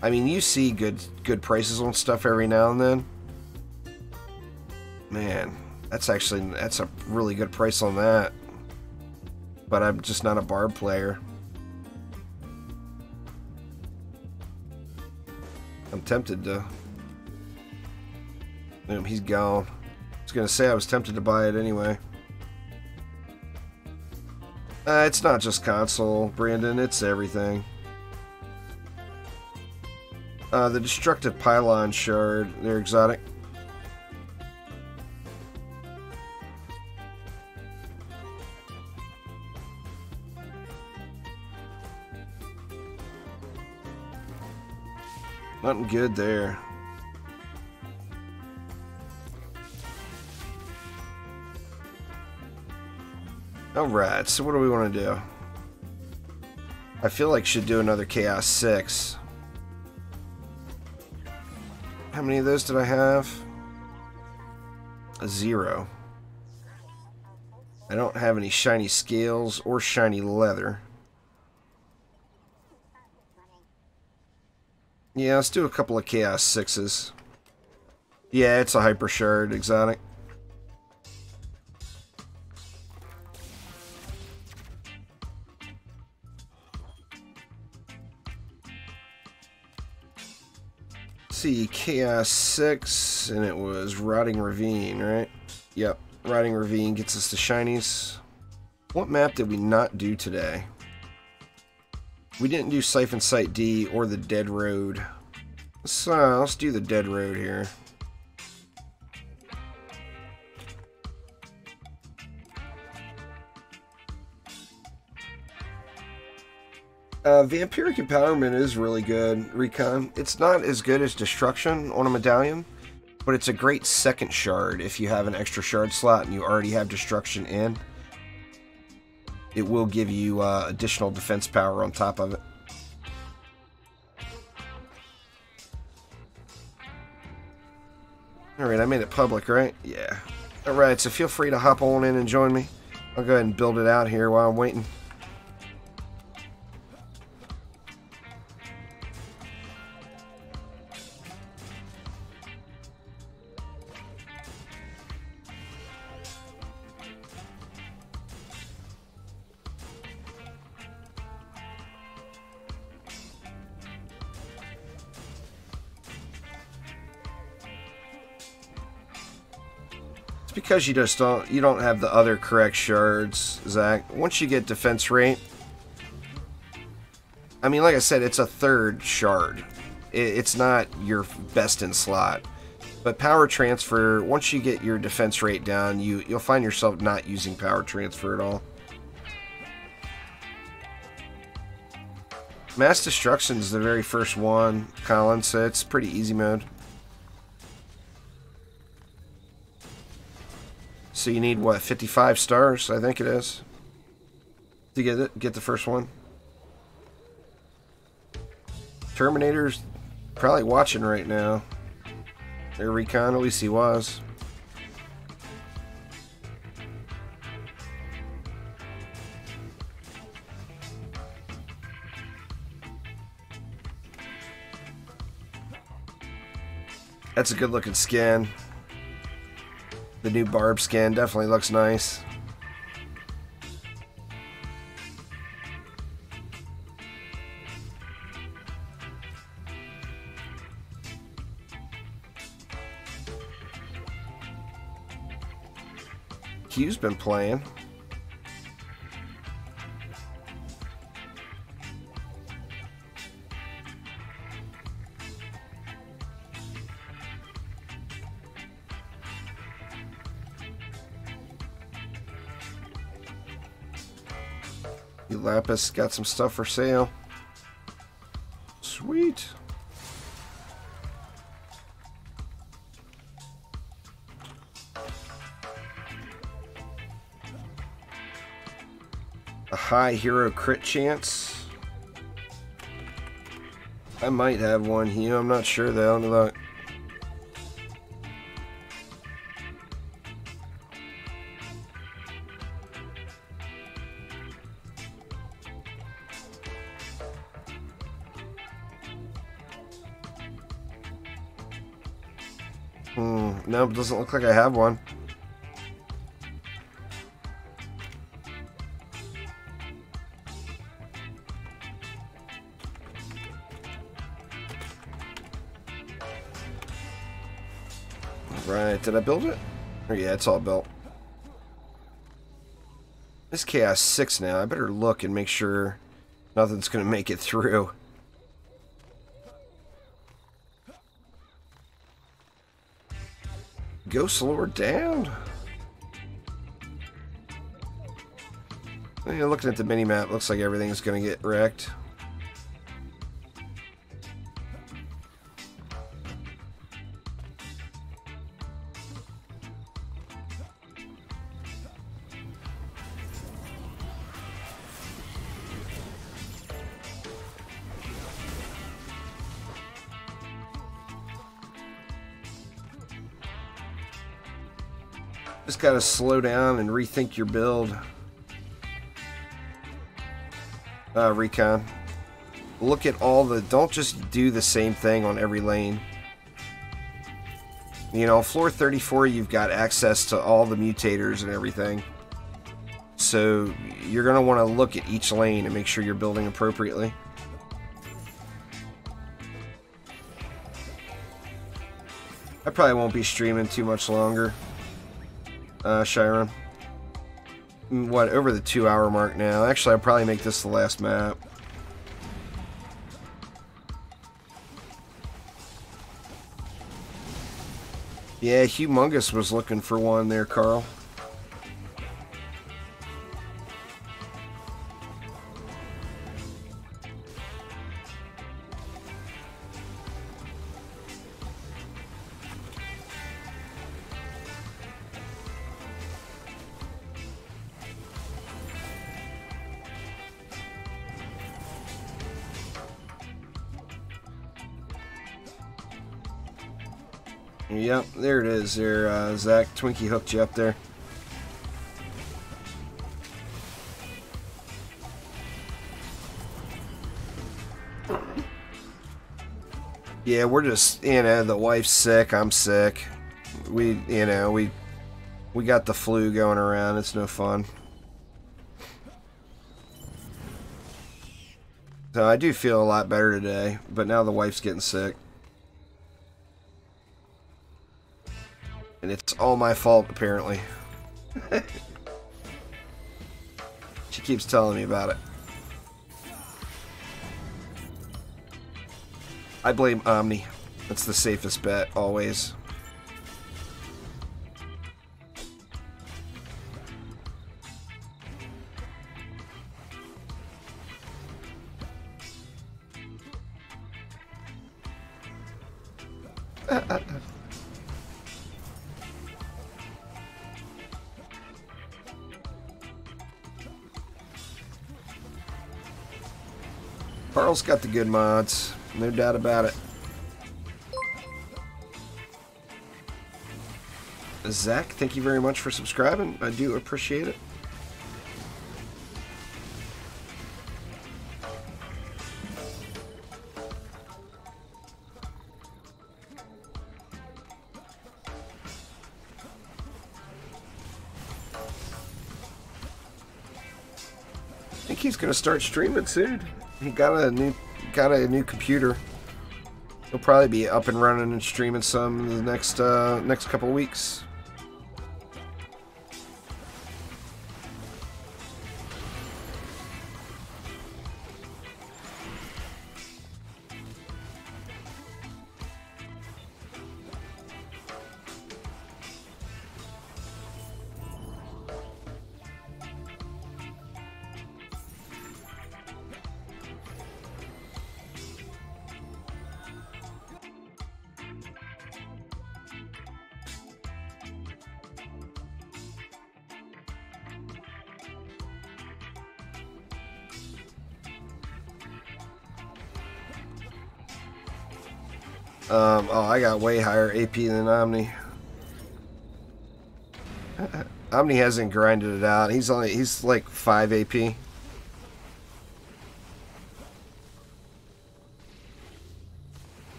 I mean, you see good prices on stuff every now and then. Man, that's a really good price on that. But I'm just not a barb player. I'm tempted to... He's gone. I was going to say I was tempted to buy it anyway. It's not just console, Brandon. It's everything. The Destructive Pylon Shard. They're exotic. Nothing good there. Alright, so what do we want to do? I feel like should do another Chaos 6. How many of those did I have? 0. I don't have any shiny scales or shiny leather. Yeah, let's do a couple of Chaos 6s. Yeah, it's a Hyper Shard exotic. See, Chaos 6, and it was Rotting Ravine, right? Yep, Rotting Ravine gets us the shinies. What map did we not do today? We didn't do Siphon Site D or the Dead Road. Let's do the Dead Road here. Vampiric Empowerment is really good, Recon. It's not as good as Destruction on a medallion, but it's a great second shard if you have an extra shard slot and you already have Destruction in. It will give you additional defense power on top of it. Alright, I made it public, right? Yeah. Alright, so feel free to hop on in and join me. I'll go ahead and build it out here while I'm waiting. Because you don't have the other correct shards, Zach. Once you get defense rate, I mean, like I said, it's a third shard. It's not your best in slot, but power transfer. Once you get your defense rate down, you'll find yourself not using power transfer at all. Mass Destruction is the very first one, Colin, so it's pretty easy mode. So you need, what, 55 stars, I think it is, to get the first one. Terminator's probably watching right now. There, Recon, at least he was. That's a good looking skin. The new barb skin definitely looks nice. Q's been playing. Lapis got some stuff for sale. Sweet. A high hero crit chance. I might have one here. I'm not sure though. Let me look. No, it doesn't look like I have one. Right, did I build it? Oh, yeah, it's all built. This Chaos 6 now. I better look and make sure nothing's going to make it through. Ghost Lord down? Yeah, looking at the mini-map, looks like everything's going to get wrecked. Just gotta slow down and rethink your build. Recon. Look at all the... Don't just do the same thing on every lane. You know, floor 34, you've got access to all the mutators and everything. So, you're gonna want to look at each lane and make sure you're building appropriately. I probably won't be streaming too much longer. Chiron. What, over the 2-hour mark now. Actually, I'll probably make this the last map. Yeah, Humongous was looking for one there, Carl. Yep, there it is. There, Zach. Twinkie hooked you up there. Yeah, we're just, you know, the wife's sick. I'm sick. We got the flu going around. It's no fun. So I do feel a lot better today, but now the wife's getting sick. And it's all my fault, apparently. She keeps telling me about it. I blame Omni. That's the safest bet, always. Carl's got the good mods, no doubt about it. Zach, thank you very much for subscribing. I do appreciate it. I think he's gonna start streaming soon. He got a new computer. He'll probably be up and running and streaming some in the next couple weeks. Oh, I got way higher AP than Omni. Omni hasn't grinded it out. He's like 5 AP.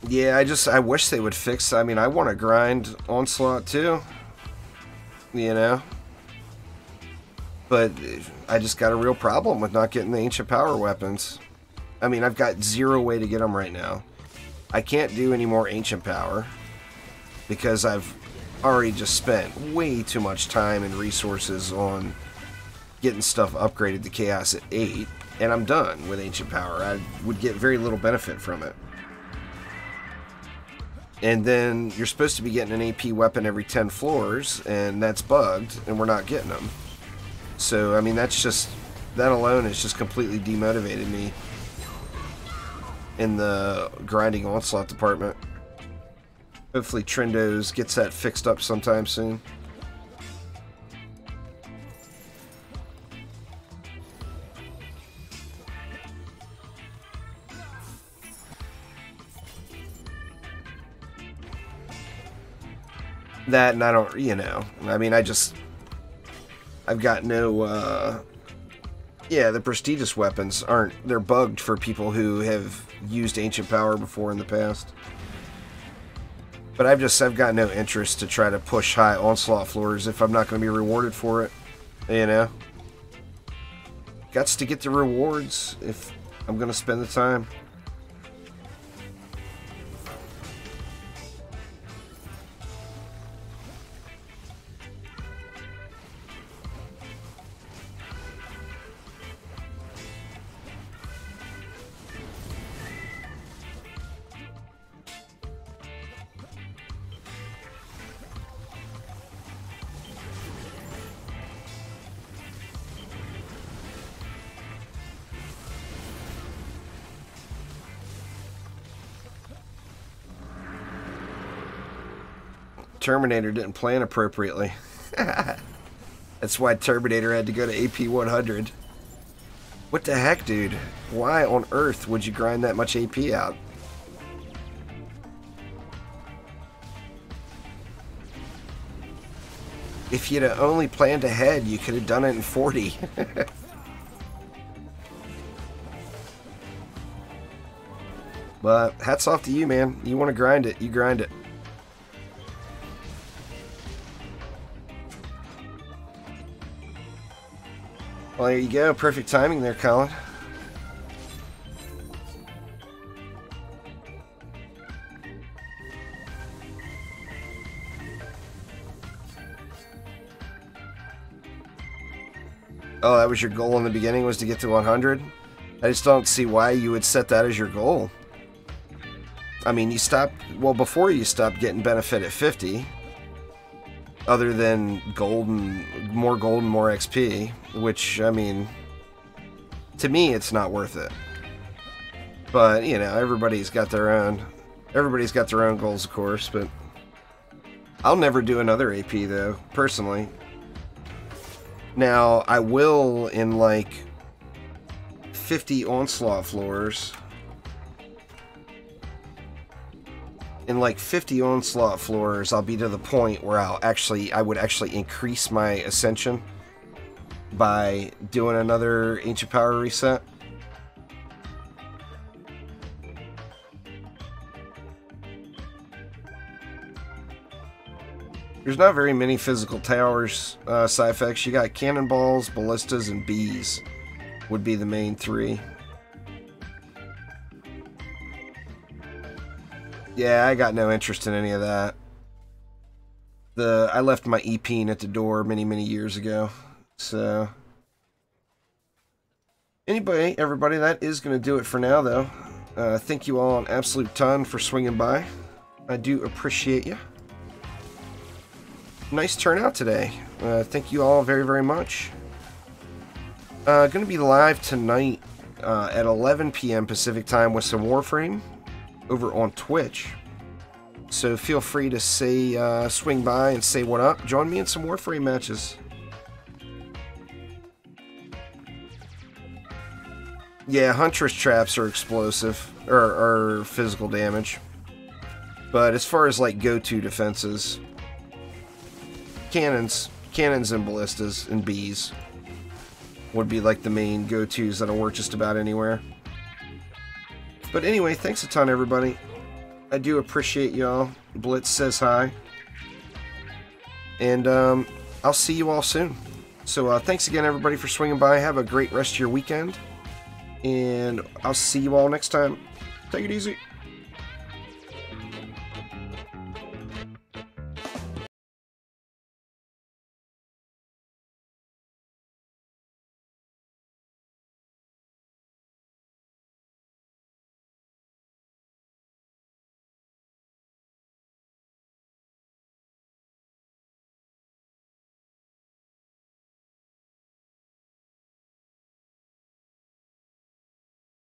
Yeah, I wish they would fix. I mean, I want to grind Onslaught too. You know? But I just got a real problem with not getting the Ancient Power weapons. I mean, I've got 0 way to get them right now. I can't do any more Ancient Power because I've already just spent way too much time and resources on getting stuff upgraded to Chaos at 8, and I'm done with Ancient Power. I would get very little benefit from it. And then you're supposed to be getting an AP weapon every 10 floors, and that's bugged, and we're not getting them. So, I mean, that alone has just completely demotivated me in the grinding Onslaught department. Hopefully Trendos gets that fixed up sometime soon. That, and I don't, you know, I mean, I've got no, yeah, the prestigious weapons they're bugged for people who have used Ancient Power before in the past. But I've got no interest to try to push high Onslaught floors if I'm not going to be rewarded for it, you know? Gots to get the rewards if I'm going to spend the time. Terminator didn't plan appropriately. That's why Terminator had to go to AP 100. What the heck, dude? Why on earth would you grind that much AP out? If you'd have only planned ahead, you could have done it in 40. But hats off to you, man. You want to grind it, you grind it. Well, there you go. Perfect timing there, Colin. Oh, that was your goal in the beginning, was to get to 100? I just don't see why you would set that as your goal. I mean, you stopped... Well, before you stopped getting benefit at 50... Other than gold and more XP, which, I mean, to me, it's not worth it. But, you know, everybody's got their own goals, of course, but I'll never do another AP, though, personally. Now, I will in, like, 50 Onslaught floors. In like 50 Onslaught floors, I'll be to the point where I would actually increase my Ascension by doing another Ancient Power reset. There's not very many physical towers, Sci-Fex. You got cannonballs, ballistas, and bees would be the main 3. Yeah, I got no interest in any of that. I left my E-Peen at the door many years ago. So, anyway, everybody, that is going to do it for now, though. Thank you all an absolute ton for swinging by. I do appreciate you. Nice turnout today. Thank you all very much. Going to be live tonight at 11 p.m. Pacific time with some Warframe over on Twitch. So feel free to say, swing by and say what up. Join me in some Warframe matches. Yeah, Huntress traps are explosive, or physical damage. But as far as like go-to defenses, cannons and ballistas and bees would be like the main go-tos that'll work just about anywhere. But anyway, thanks a ton, everybody. I do appreciate y'all. Blitz says hi. And I'll see you all soon. So thanks again, everybody, for swinging by. Have a great rest of your weekend. And I'll see you all next time. Take it easy.